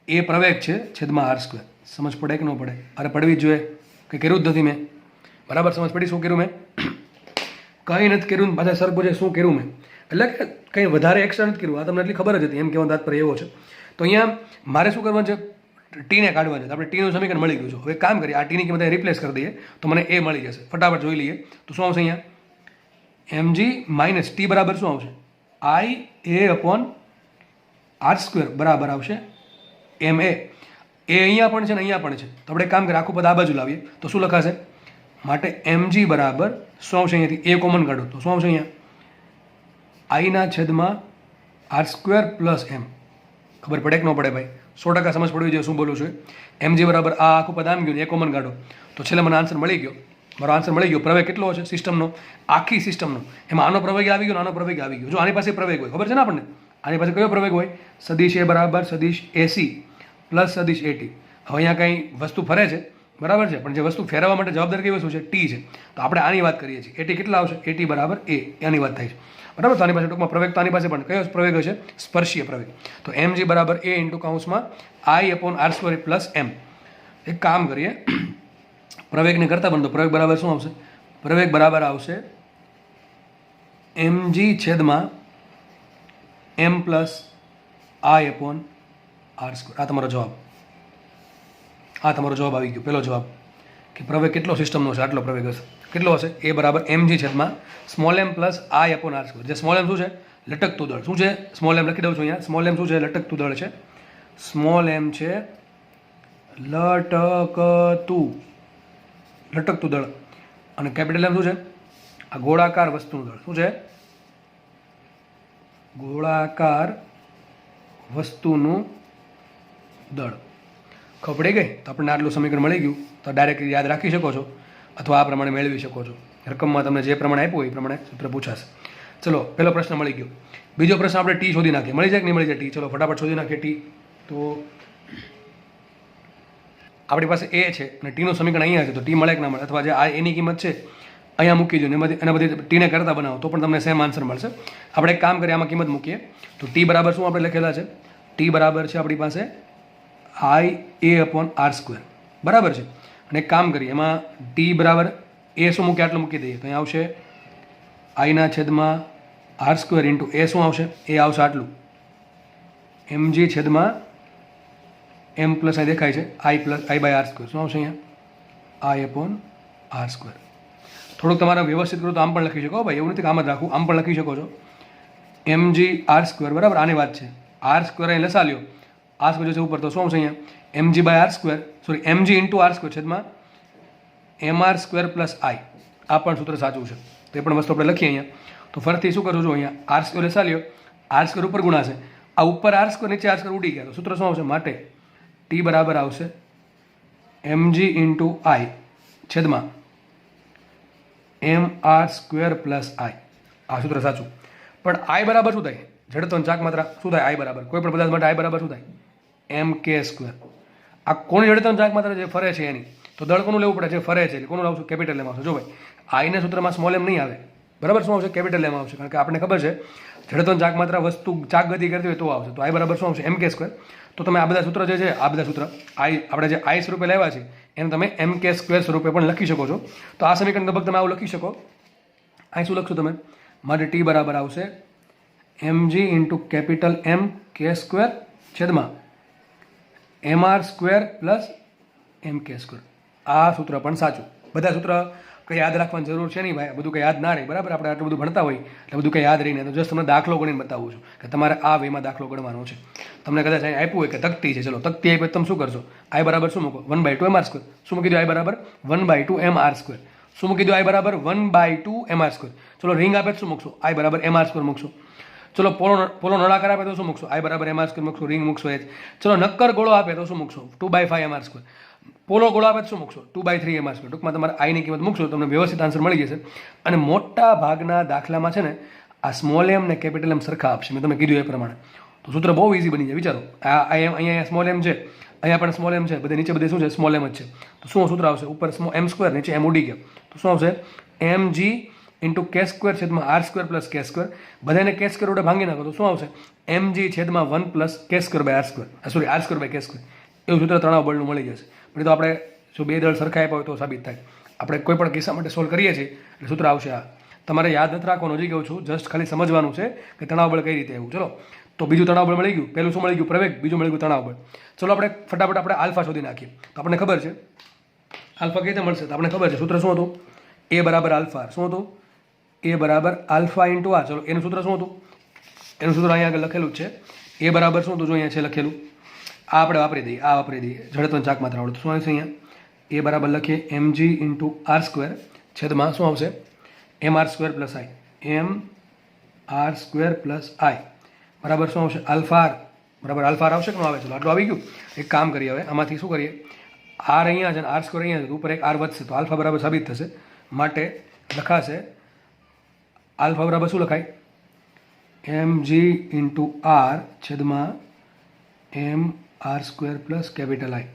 એ પ્રવેગ છે છેદમાં આર સ્ક્વેર. સમજ પડે કે ન પડે? અરે પડવી જ જોઈએ, કંઈ કર્યું જ નથી મેં. બરાબર સમજ પડી શું કર્યું મેં? કંઈ નથી કર્યું. પાછા સર પૂછે શું કર્યું મેં, એટલે કે કંઈ વધારે એક્સ્ટ્રા નથી કર્યું. આ તમને એટલી ખબર જ હતી, એમ કહેવાનો તાત્પર્ય એવો છે. તો અહીંયા મારે શું કરવાનું છે? ટીને કાઢવાનું છે. આપણે ટીનું સમીકરણ મળી ગયું છે. હવે કામ કરીએ, આ ટીની કિંમત રિપ્લેસ કરી દઈએ તો મને એ મળી જશે. ફટાફટ જોઈ લઈએ તો શું આવશે અહીંયા? એમજી માઇનસ ટી બરાબર શું આવશે? આઈ એ અપોન આર સ્ક્વેર બરાબર આવશે એમ એ. અહીંયા પણ છે ને અહીંયા પણ છે. તો આપણે કામ કરીએ, આખું પદ આ બાજુ લાવીએ તો શું લખાશે? માટે એમજી બરાબર શું આવશે? અહીંયાથી એ કોમન કાઢો તો શું આવશે? અહીંયા આઈના છેદમાં આર સ્ક્વેર પ્લસ એમ. ખબર પડે કે ન પડે ભાઈ? 100% સમજ પડવી જોઈએ શું બોલું છું. એમજી બરાબર આ આખું પદ આમ ગયું, એ કોમન કાઢો તો છેલ્લે મને આન્સર મળી ગયો. મારો આન્સર મળી ગયો. પ્રવેગ કેટલો છે સિસ્ટમનો? આખી સિસ્ટમનો. એમાં આનો પ્રવેગ આવી ગયો, આનો પ્રવેગ આવી ગયો. જો આની પાસે પ્રવેગ હોય, ખબર છે ને આપણને? આની પાસે કયો પ્રવેગ હોય? સદિશ એ બરાબર સદિશ એસી પ્લસ સદિશ એટી. હવે અહીંયા કંઈ વસ્તુ ફરે છે, બરાબર છે, પણ જે વસ્તુ ફેરવવા માટે જવાબદાર કઈ વસ્તુ છે? ટી છે. તો આપણે આની વાત કરીએ છીએ. એટી કેટલા આવશે? એટી બરાબર એ, એની વાત થાય છે. બરાબર. તો આની પાસે ટૂંકમાં પ્રવેગ તો આની પાસે પણ કયો પ્રવેગ હશે? સ્પર્શીય પ્રવેગ. તો એમજી બરાબર એ ઇન્ટુ કાઉન્સમાં I upon R square plus M. એક કામ કરીએ, પ્રવેગને કરતા પણ તો પ્રવેગ બરાબર શું આવશે? પ્રવેગ બરાબર આવશે એમજી છેદમાં M plus I upon R square. આ તમારો જવાબ. આ તમારો જવાબ આવી ગયો, પહેલો જવાબ કે પ્રવેગ કેટલો સિસ્ટમનો છે? આટલો પ્રવેગ હશે. કેટલો હશે? એ બરાબર એમજી છેદમાં small M plus I upon R square. જે સ્મોલ એમ શું છે? લટકતું દળ. શું છે? સ્મોલ એમ લખી દઉં છું અહીંયા. સ્મોલ એમ શું છે? લટકતું દળ છે. સ્મોલ એમ છે લટકતું દળ. અને કેપિટલ એમ શું છે? આ ગોળાકાર વસ્તુનું દળ. શું છે? ગોળાકાર વસ્તુનું દળ. ખબર પડી ગઈ? તો આપણને આટલું સમીકરણ મળી ગયું. તો ડાયરેક્ટ યાદ રાખી શકો છો અથવા આ પ્રમાણે મેળવી શકો છો. રકમમાં તમને જે પ્રમાણે આપ્યું હોય એ પ્રમાણે સૂત્ર પૂછાશે. ચલો પહેલો પ્રશ્ન મળી ગયો. બીજો પ્રશ્ન આપણે ટી શોધી નાખીએ. મળી જાય કે નહીં મળી જાય ટી? ચલો ફટાફટ શોધી નાખીએ ટી. તો આપણી પાસે એ છે અને ટીનું સમીકરણ અહીંયા છે, તો ટી મળે કે ના મળે, અથવા જે આ એની કિંમત છે અહીંયા મૂકી દો ને એના બધી ટીને કરતા બનાવો તો પણ તમને સેમ આન્સર મળશે. આપણે એક કામ કરીએ, આમાં કિંમત મૂકીએ તો ટી બરાબર શું આપણે લખેલા છે, ટી બરાબર છે આપણી પાસે IA/R², બરાબર છે. અને એક કામ કરીએ, એમાં ટી બરાબર એ શું મૂકે આટલું મૂકી દઈએ તો અહીંયા આવશે I/R² ઇન્ટુ એ શું આવશે, એ આવશે આટલું mg/m પ્લસ અહીં દેખાય છે I/R², શું આવશે અહીંયા I/R². થોડુંક તમારે વ્યવસ્થિત કરું તો આમ પણ લખી શકો ભાઈ, એવું નથી કે આમ જ રાખવું, આમ પણ લખી શકો છો mg/R², બરાબર. આની વાત છે, R² અહીં લસા લ્યો, આ સ્ક્વેર છે ઉપર, તો શું આવશે અહીંયા mg/R², sorry mg into R² છેદમાં mr² પ્લસ I. આ પણ સૂત્ર સાચું છે, તો એ પણ વસ્તુ આપણે લખીએ અહીંયા. તો ફરીથી શું કરું છું, અહીંયા R² લસા લ્યો, R² ઉપર ગુણાશે, આ ઉપર R², નીચે R² ઉડી ગયા, તો સૂત્ર શું આવશે, માટે ટી બરાબર આવશે mg ઇન્ટુ I છેદમાં mr² પ્લસ I. આ સૂત્ર સાચું. પણ I બરાબર શું થાય, જડત્વની ચાક માત્રા શું થાય, I બરાબર કોઈ પણ પદાર્થ માટે I બરાબર શું થાય, mk². આ કોની જડત્વની ચાક માત્રા જે ફરે છે એની, તો દળ કોનું લેવું પડે, જે ફરે છે કોનું લાવશું, કેપિટલ એમ આવશે. જો ભાઈ I ને સૂત્રમાં સ્મોલ એમ નહીં આવે, બરાબર, શું આવશે, કેપિટલ એમ આવશે, કારણ કે આપણને ખબર છે જડત્વની ચાક માત્રા વસ્તુ ચાક ગતિ કરતી હોય તો આવશે. તો I બરાબર શું આવશે, mk². તો તમે આ બધા સૂત્ર જે છે, આ બધા સૂત્ર આપણે જે I સ્વરૂપે લેવા છે એને તમે mk² સ્વરૂપે પણ લખી શકો છો. તો આ સમીકરણ લગભગ તમે આવું લખી શકો. અહીં શું લખશો તમે, માટે ટી બરાબર આવશે mg into capital M k² છેદમાં mr² પ્લસ mk². આ સૂત્ર પણ સાચું. બધા સૂત્ર કંઈ યાદ રાખવાની જરૂર છે નહીં ભાઈ, બધું કંઈ યાદ ના રહે, બરાબર. આપણે આટલું બધું ભણતા હોય એટલે બધું કંઈ યાદ રહીને, તો જસ્ટ તમને દાખલો ગણીને બતાવું છું કે તમારે આ વેમાં દાખલો ગણવાનો છે. તમને કદાચ અહીં આપ્યું હોય કે તકતી છે, ચલો તકતી આપી તમે શું કરશો, I બરાબર શું મૂકો, 1/2 mr². શું મૂકી દો, I બરાબર 1/2 mr². શું મૂકી દો, I બરાબર 1/2 mr². ચલો રિંગ આપે શું મૂકશો, I બરાબર mr² મૂકશો. ચલો પોલો નળાકાર આપે તો શું મૂકશો, I બરાબર mr² મૂકશો, રિંગ મૂકશો એ જ. ચલો નક્કર ગોળો આપે તો શું મૂકશો, 2/5 mr². પોલો ગોળો આપે તો શું મૂકશો, 2/3 mr². ટૂંકમાં તમારે I ની કિંમત મૂકશો તમને વ્યવસ્થિત આન્સર મળી જશે. અને મોટા ભાગના દાખલામાં છે ને આ સ્મોલ એમ ને કેપિટલ એમ સરખા આપશે, મેં તમને કીધું એ પ્રમાણે. તો સૂત્ર બહુ ઇઝી બની જાય. વિચારો, અહીંયા સ્મોલ એમ છે, અહીંયા પણ સ્મોલ એમ છે, બધે નીચે બધે શું છે, સ્મોલ એમ જ છે. તો શું સૂત્ર આવશે, ઉપર m², નીચે m ઉડી ગયા, તો શું આવશે, mg ઇન્ટુ k² છેદમાં R² પ્લસ k². બધાને k² વડે ભાંગી નાખો તો શું આવશે, mg છેદમાં 1 પ્લસ k²/R², સોરી R²/k². એવું સૂત્ર તણાવ બળનું મળી જશે. પણ તો આપણે જો બે દળ સરખા આપ્યા હોય તો સાબિત થાય. આપણે કોઈ પણ કિસ્સા માટે સોલ્વ કરીએ છીએ એટલે સૂત્ર આવશે આ. તમારે યાદ નથી રાખવાનું, હજી કહું છું, જસ્ટ ખાલી સમજવાનું છે કે તણાવ બળ કઈ રીતે એવું. ચલો, તો બીજું તણાવ બળ મળી ગયું, પહેલું શું મળી ગયું, પ્રવેગ, બીજું મળી ગયું તણાવ બળ. ચલો આપણે ફટાફટ આપણે આલ્ફા શોધી નાખીએ. તો આપણને ખબર છે આલ્ફા કઈ રીતે મળશે, તો આપણે ખબર છે સૂત્ર શું હતું, એ બરાબર આલ્ફા, શું હતું, એ બરાબર આલ્ફા ઇન્ટુ આ. ચલો એનું સૂત્ર શું હતું, એનું સૂત્ર અહીંયા આગળ લખેલું જ છે. એ બરાબર શું હતું, જો અહીંયા છે લખેલું, આ આપણે વાપરી દઈએ, આ વાપરી દઈએ, જડત્વની ચાક માત્રા આવડે. શું આવશે અહીંયા, એ બરાબર લખીએ mg ઇન્ટુ R² છેદમાં શું આવશે, mr² plus I, mr² plus I બરાબર શું આવશે, આલ્ફા R બરાબર આલ્ફા R આવશે કે ન આવે. ચલો આટલું આવી ગયું. એક કામ કરીએ, હવે આમાંથી શું કરીએ, R અહીંયા છે ને R² અહીંયા છે, ઉપર એક R વધશે તો આલ્ફા બરાબર સાબિત થશે. માટે લખાશે આલ્ફા બરાબર શું લખાય, mg ઇન્ટુ R છેદમાં mr² પ્લસ કેપિટલ I.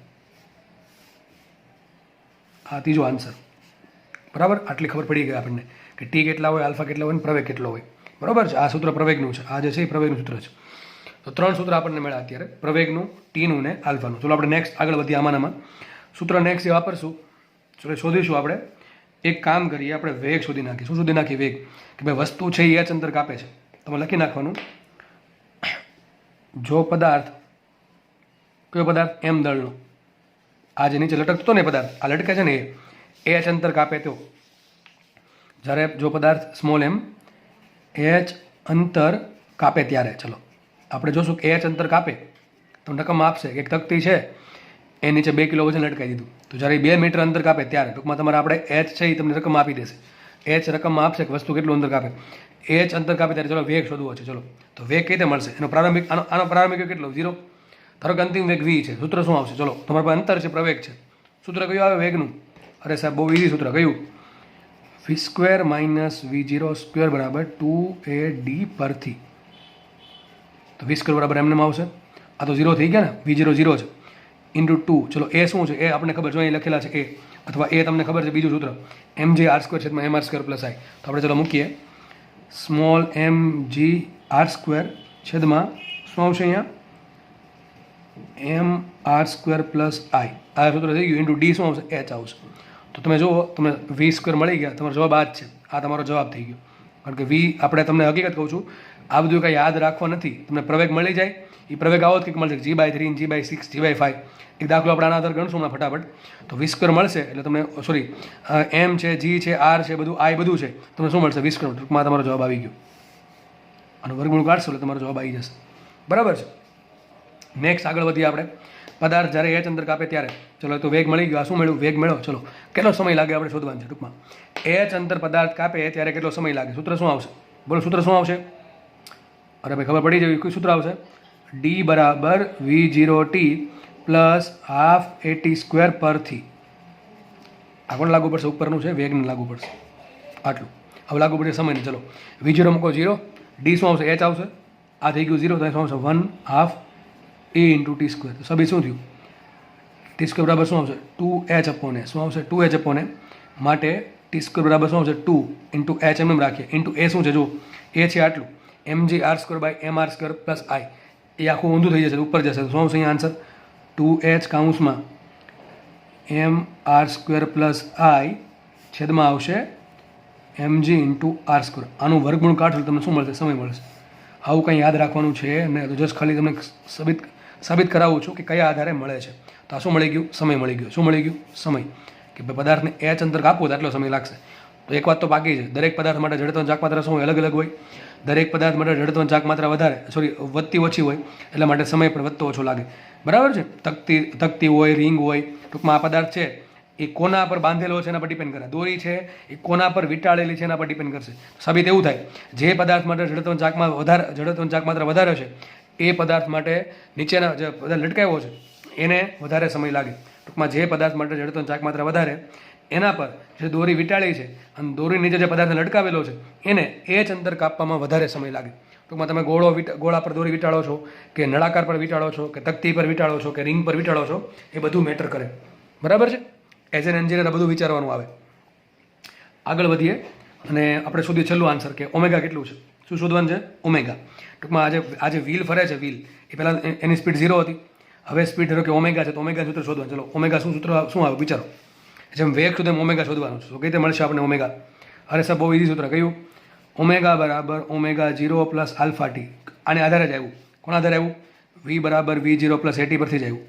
આ ત્રીજો આન્સર, બરાબર. આટલી ખબર પડી ગઈ આપણને કે ટી કેટલા હોય, આલ્ફા કેટલા હોય ને પ્રવેગ કેટલો હોય, બરાબર છે. આ સૂત્ર પ્રવેગનું છે, આ જે છે એ પ્રવેગનું સૂત્ર છે. તો 3 સૂત્ર આપણને મળ્યા અત્યારે, પ્રવેગનું, ટીનું ને આલ્ફાનું. ચલો આપણે નેક્સ્ટ આગળ વધીએ આમાંનામાં. સૂત્ર નેક્સ્ટ જે વાપરશું, ચલો શોધીશું આપણે. એક કામ કરીએ, આપણે વેગ શોધી નાખીએ. શું શોધી નાખીએ, વેગ, કે ભાઈ વસ્તુ છે એ h અંતર કાપે છે. તમે લખી નાખવાનું, જો પદાર્થ, કયો પદાર્થ, m દળનો, આ જે નીચે લટકતો ને પદાર્થ, આ લટકે છે ને એ h અંતર કાપે તો, જ્યારે જો પદાર્થ સ્મોલ m h અંતર કાપે ત્યારે, ચલો આપણે જોશું કે h અંતર કાપે તો રકમ આપશે કે એક તકતી છે એ નીચે 2 કિલો વજન લટકાઈ દીધું, તો જ્યારે 2 મીટર અંતર કાપે ત્યારે ટૂંકમાં તમારે આપણે h છે એ તમને રકમ આપી દેશે. h રકમમાં આપશે કે વસ્તુ કેટલું અંતર કાપે, h અંતર કાપે ત્યારે ચલો વેગ શોધવો છે. ચલો તો વેગ કઈ રીતે મળશે, એનો પ્રારંભિક, આનો પ્રારંભિક કેટલો, 0. ધારો કે અંતિમ વેગ v છે, સૂત્ર શું આવશે, ચલો તમારી પાસે અંતર છે, પ્રવેગ છે, સૂત્ર કયું આવે વેગનું, અરે સાહેબ બહુ ઇઝી સૂત્ર, કયું, v² માઇનસ v0² બરાબર 2ad પરથી. તો v² બરાબર એમને આવશે, આ તો 0 થઈ ગયા ને, v0 0 છે, ઇન્ટુ 2, ચલો એ શું છે, એ આપણને ખબર, જો અહીં લખેલા છે એ, અથવા એ તમને ખબર છે બીજું સૂત્ર એમ જે આર સ્ક્વેર છેદમાં એમ આર સ્ક્વેર પ્લસ આઈ. તો આપણે ચલો મૂકીએ, સ્મોલ એમ જી આર સ્ક્વેર છેદમાં શું આવશે અહીંયા, એમ આર સ્ક્વેર પ્લસ આઈ, આ સૂત્ર થઈ ગયું, ઇન્ટુ ડી શું આવશે, એચ આવશે. તો તમે જુઓ, તમને વી સ્ક્વેર મળી ગયા, તમારો જવાબ આ જ છે, આ તમારો જવાબ થઈ ગયો. કારણ કે વી, આપણે તમને હકીકત કહું છું, આ બધું કાંઈ યાદ રાખવા નથી, તમને પ્રવેગ મળી જાય, એ પ્રવેગ આવો જ કંઈક મળશે, G/3, G/6, G/5. એક દાખલો આપણે આના આધાર ગણશું હમણાં ફટાફટ. તો વી સ્ક્વેર મળશે એટલે તમને, સોરી, એમ છે, જી છે, આર છે, બધું આઈ બધું છે, તમને શું મળશે, વી સ્ક્વેર. ટૂંકમાં તમારો જવાબ આવી ગયો. અને વર્ગમૂળ કાઢશો એટલે તમારો જવાબ આવી જશે. બરાબર છે. નેક્સ્ટ આગળ વધીએ આપણે. પદાર્થ જ્યારે એચ અંદર કાપે ત્યારે, ચલો તો વેગ મળી ગયો, આ શું મળ્યું, વેગ મેળવો. ચલો કેટલો સમય લાગે આપણે શોધવાનું છે. ટૂંકમાં એચ અંતર પદાર્થ કાપે ત્યારે કેટલો સમય લાગે, સૂત્ર શું આવશે, બોલો સૂત્ર શું આવશે, અરે ભાઈ ખબર પડી જવી, કોઈ સૂત્ર આવશે, ડી બરાબર V0t plus half AT square પરથી. આ કોણ લાગુ પડશે, ઉપરનું છે, વેગને લાગુ પડશે, આટલું. હવે લાગુ પડશે સમયને. ચલો V0 મૂકો 0, ડી શું આવશે, એચ આવશે, આ થઈ ગયું 0, તો શું આવશે 1/2 A ઇન્ટુ ટી સ્ક્વેર. તો સભી શું થયું, ટી સ્ક્વેર બરાબર શું આવશે, 2h/a, શું આવશે 2h/a, માટે ટી સ્ક્વેર બરાબર શું આવશે 2 ઇન્ટુ એચ, એમ રાખીએ, ઇન્ટુ એ શું છે, જો એ છે આટલું, mg R square by M R square plus I. એ આખું ઊંધું થઈ જશે, ઉપર જશે, તો શું આવશે અહીંયા આન્સર, 2h કાઉન્સમાં M R square plus I છેદમાં આવશે mg ઇન્ટુ આર સ્ક્વેર. આનું વર્ગમૂળ કાઢશો તમને શું મળશે, સમય મળશે. આવું કંઈ યાદ રાખવાનું છે ને, તો જસ્ટ ખાલી તમને સાબિત કરાવું છું કે કયા આધારે મળે છે. તો આ શું મળી ગયું, સમય મળી ગયો. શું મળી ગયું, સમય. કે પદાર્થને એચ અંતર કાપવો તો આટલો સમય લાગશે. તો એક વાત તો પાકી છે, દરેક પદાર્થ માટે જડત્વની ચાકમાત્રા શું હોય, અલગ અલગ હોય. દરેક પદાર્થ માટે જડત્વની ચાકમાત્રા વધારે, સોરી, વધતી ઓછી હોય, એટલા માટે સમય પણ વધતો ઓછો લાગે. બરાબર છે. તકતી હોય, રિંગ હોય, ટૂંકમાં આ પદાર્થ છે એ કોના પર બાંધેલો છે એના પર ડિપેન્ડ કરે. દોરી છે એ કોના પર વીંટાળેલી છે એના પર ડિપેન્ડ કરશે. સાબિત એવું થાય, જે પદાર્થ માટે જડત્વની ચાકમાત્રા વધારે છે એ પદાર્થ માટે નીચેના જે પદાર્થ લટકાવ્યો છે એને વધારે સમય લાગે. ટૂંકમાં જે પદાર્થ માટે જડત્વની ચાકમાત્રા વધારે, એના પર જે દોરી વીંટાળી છે અને દોરી નીચે જે પદાર્થ લટકાવેલો છે એને એ જ અંતર કાપવામાં વધારે સમય લાગે. ટૂંકમાં તમે ગોળા પર દોરી વીંટાળો છો કે નળાકાર પર વીંટાળો છો કે તકતી પર વીંટાળો છો કે રિંગ પર વીંટાળો છો, એ બધું મેટર કરે. બરાબર છે. એઝ એન એન્જિનિયર બધું વિચારવાનું આવે. આગળ વધીએ અને આપણે શોધીએ છેલ્લું આન્સર કે ઓમેગા કેટલું છે. શું શોધવાનું છે, ઓમેગા. ટૂંકમાં આજે વ્હીલ ફરે છે, વ્હીલ એ પહેલાં એની સ્પીડ 0 હતી, હવે સ્પીડ ધારો કે ઓમેગા છે, તો ઓમેગા સૂત્ર શોધવાનું. ચલો ઓમેગા શું સૂત્ર શું આવે વિચારો. જેમ વેગ સુધી એમ ઓમેગા શોધવાનું છે. તો કઈ રીતે મળશે આપણે ઓમેગા, અરે સર બહુ ઇઝી સૂત્ર કયું, ઓમેગા બરાબર ઓમેગા 0 પ્લસ આલ્ફા ટી. આને આધારે જ આવ્યું, કોણ આધારે આવ્યું, V બરાબર V0 પ્લસ AT પરથી જ આવ્યું.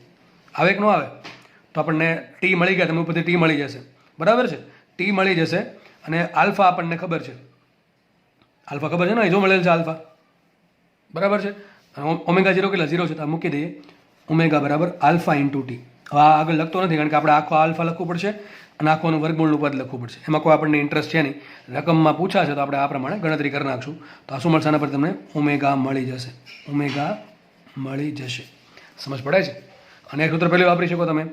આવે કે ન આવે, તો આપણને ટી મળી ગયા, તમને ઉપરથી ટી મળી જશે. બરાબર છે, ટી મળી જશે. અને આલ્ફા આપણને ખબર છે, આલ્ફા ખબર છે ને, જો મળેલ છે આલ્ફા. બરાબર છે. ઓમેગા 0 કેટલા, 0 છે, તો મૂકી દઈએ ઓમેગા બરાબર આલ્ફા ઇન્ટુ ટી. હવે આ આગળ લખતો નથી કારણ કે આપણે આખો આલ્ફા લખવું પડશે અને આખોનું વર્ગમૂળનું પદ લખવું પડશે. એમાં કોઈ આપણને ઇન્ટરેસ્ટ છે નહીં, રકમમાં પૂછા છે તો આપણે આ પ્રમાણે ગણતરી કરી નાખશું. તો આ શું મળશે, આના પર તમને ઓમેગા મળી જશે, ઓમેગા મળી જશે. સમજ પડે છે. અને એક સૂત્ર પહેલું વાપરી શકો તમે,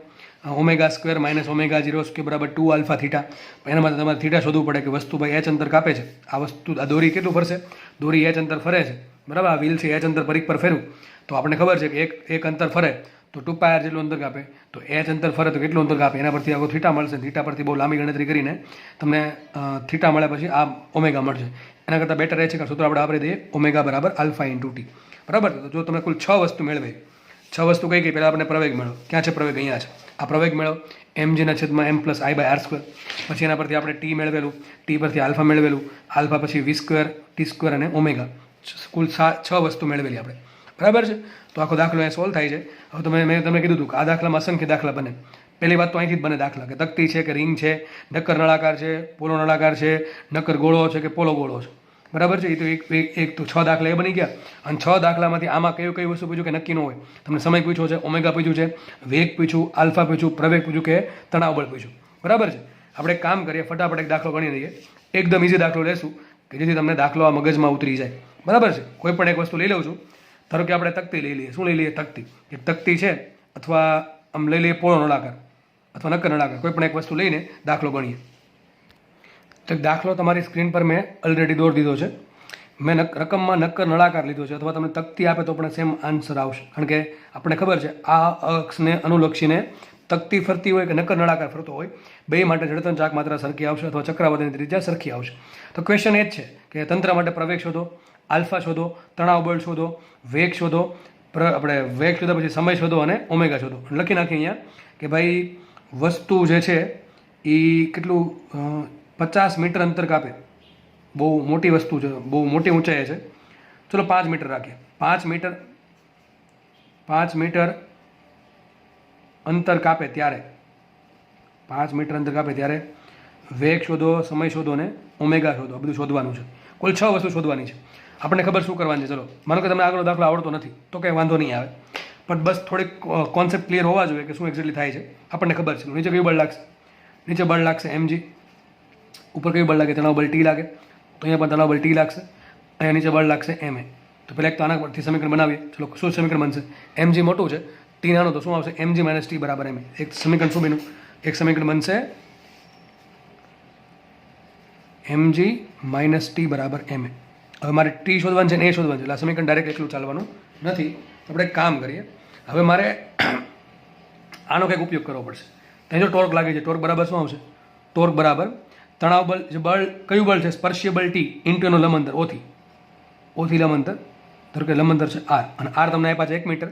omega square minus omega 0 square બરાબર 2 આલ્ફા થીટા. એના માટે તમારે થીટા શોધવું પડે કે વસ્તુ ભાઈ એચ અંતર કાપે છે, આ વસ્તુ આ દોરી કેટલું ફરશે, દોરી એચ અંતર ફરે છે. બરાબર, આ વ્હીલ છે એચ અંતર પરિઘ પર ફેરવું તો આપણને ખબર છે કે એક અંતર ફરે તો 2πr જેટલું અંતર કાપે, તો એચ અંતર ફરે તો કેટલું અંતર કાપે, એના પરથી આખો થીટા મળશે. થીટા પરથી બહુ લાંબી ગણતરી કરીને તમને થીટા મળ્યા પછી આ ઓમેગા મળશે. એના કરતાં બેટર એ છે કે સૂત્ર આપણે વાપરી દઈએ ઓમેગા બરાબર આલ્ફા ઇન્ટુ ટી. બરાબર. તો જો તમે કુલ 6 વસ્તુ મેળવે, 6 વસ્તુ કઈ પહેલાં આપણે પ્રવેગ મેળવો. ક્યાં છે પ્રવેગ, અહીંયા છે. આ પ્રવેગ મેળવો mgના છેદમાં m પ્લસ I/r સ્ક્વેર. પછી એના પરથી આપણે ટી મેળવેલું, ટી પરથી આલ્ફા મેળવેલું, આલ્ફા પછી V સ્ક્વેર, ટી સ્ક્વેર અને ઓમેગા. કુલ 6 વસ્તુ મેળવેલી આપણે. બરાબર છે. તો આખો દાખલો અહીંયા સોલ્વ થાય છે. હવે મેં તમને કીધું હતું કે આ દાખલામાં અસંખ્ય દાખલા બને. પહેલી વાત તો અહીંથી જ બને દાખલા, કે તકતી છે કે રિંગ છે, નક્કર નળાકાર છે, પોલો નળાકાર છે, નક્કર ગોળો છે કે પોલો ગોળો છે. બરાબર છે. એ તો એક તો 6 દાખલા એ બની ગયા. અને 6 દાખલામાંથી આમાં કઈ વસ્તુ પૂછ્યું કે નક્કી ન હોય. તમને સમય પૂછ્યો છે, ઓમેગા પૂછ્યું છે, વેગ પૂછ્યું, આલ્ફા પૂછ્યું, પ્રવેગ પૂછ્યું કે તણાવ બળ પૂછ્યું. બરાબર છે. આપણે એક કામ કરીએ, ફટાફટ એક દાખલો ગણી લઈએ. એકદમ ઇઝી દાખલો લેશું કે જેથી તમને દાખલો આ મગજમાં ઉતરી જાય. બરાબર છે. કોઈ પણ એક વસ્તુ લઈ લઉં છું. ધારો કે આપણે તકતી લઈ લઈએ. શું લઈ લઈએ, તકતી. એક તકતી છે અથવા આમ લઈ લઈએ પોળો નળાકાર અથવા નક્કર નળાકાર, કોઈ પણ એક વસ્તુ લઈને દાખલો ગણીએ. તો દાખલો તમારી સ્ક્રીન પર મેં ઓલરેડી દોરી દીધો છે. મેં રકમમાં નક્કર નળાકાર લીધો છે અથવા તમને તકતી આપે તો પણ સેમ આન્સર આવશે, કારણ કે આપણને ખબર છે આ અક્ષને અનુલક્ષીને તકતી ફરતી હોય કે નક્કર નળાકાર ફરતો હોય, બે માટે જડતન ચાક માત્રા સરખી આવશે અથવા ચક્રાવર્તની ત્રિજ્યા સરખી આવશે. તો ક્વેશ્ચન એ જ છે કે તંત્ર માટે પ્રવેગ શોધો, આલ્ફા શોધો, તણાવ બળ શોધો, વેગ શોધો, આપણે વેગ શોધો, પછી સમય શોધો અને ઓમેગા શોધો. લખી નાખીએ અહીંયા કે ભાઈ વસ્તુ જે છે એ કેટલું 50 મીટર અંતર કાપે, બહુ મોટી વસ્તુ છે, બહુ મોટી ઊંચાઈ છે. ચલો 5 મીટર રાખીએ. 5 મીટર અંતર કાપે ત્યારે 5 મીટર અંતર કાપે ત્યારે વેગ શોધો, સમય શોધો અને ઓમેગા શોધો. આ બધું શોધવાનું છે. કુલ 6 વસ્તુ શોધવાની છે. આપણને ખબર શું કરવાની છે. ચલો માનો કે તમને આગળ દાખલો આવડતો નથી તો કંઈ વાંધો નહીં આવે, પણ બસ થોડીક કોન્સેપ્ટ ક્લિયર હોવા જોઈએ કે શું એક્ઝેક્ટલી થાય છે. આપણને ખબર છે નીચે કયું બળ લાગશે, નીચે બળ લાગશે mg, ઉપર કયું બળ લાગે, તણાવ બળ t લાગે, તો અહીંયા પણ તણાવ બળ t લાગશે, અહીંયા નીચે બળ લાગશે ma. તો પહેલાં એક તો આના પરથી સમીકરણ બનાવીએ. ચલો શું સમીકરણ બનશે, mg મોટું છે, t નાનો, તો શું આવશે mg - t બરાબર ma. એક સમીકરણ શું બન્યું, એક સમીકરણ બનશે mg - t બરાબર ma. હવે મારે t શોધવાનું છે ને એ શોધવાનું છે, એટલે આ સમીકરણ ડાયરેક્ટ એકલું ચાલવાનું નથી. આપણે એક કામ કરીએ, હવે મારે આનો કંઈક ઉપયોગ કરવો પડશે. ત્યાં જો ટોર્ક લાગે છે, ટોર્ક બરાબર શું આવશે, ટોર્ક બરાબર તણાવ બળ, જે બળ કયું બળ છે, સ્પર્શીય બળ t ઇન્ટુ એનો લંબંતર ઓથી લંબંતર, ધારો કે લંબંતર છે r, અને r તમને આપ્યા છે 1 મીટર.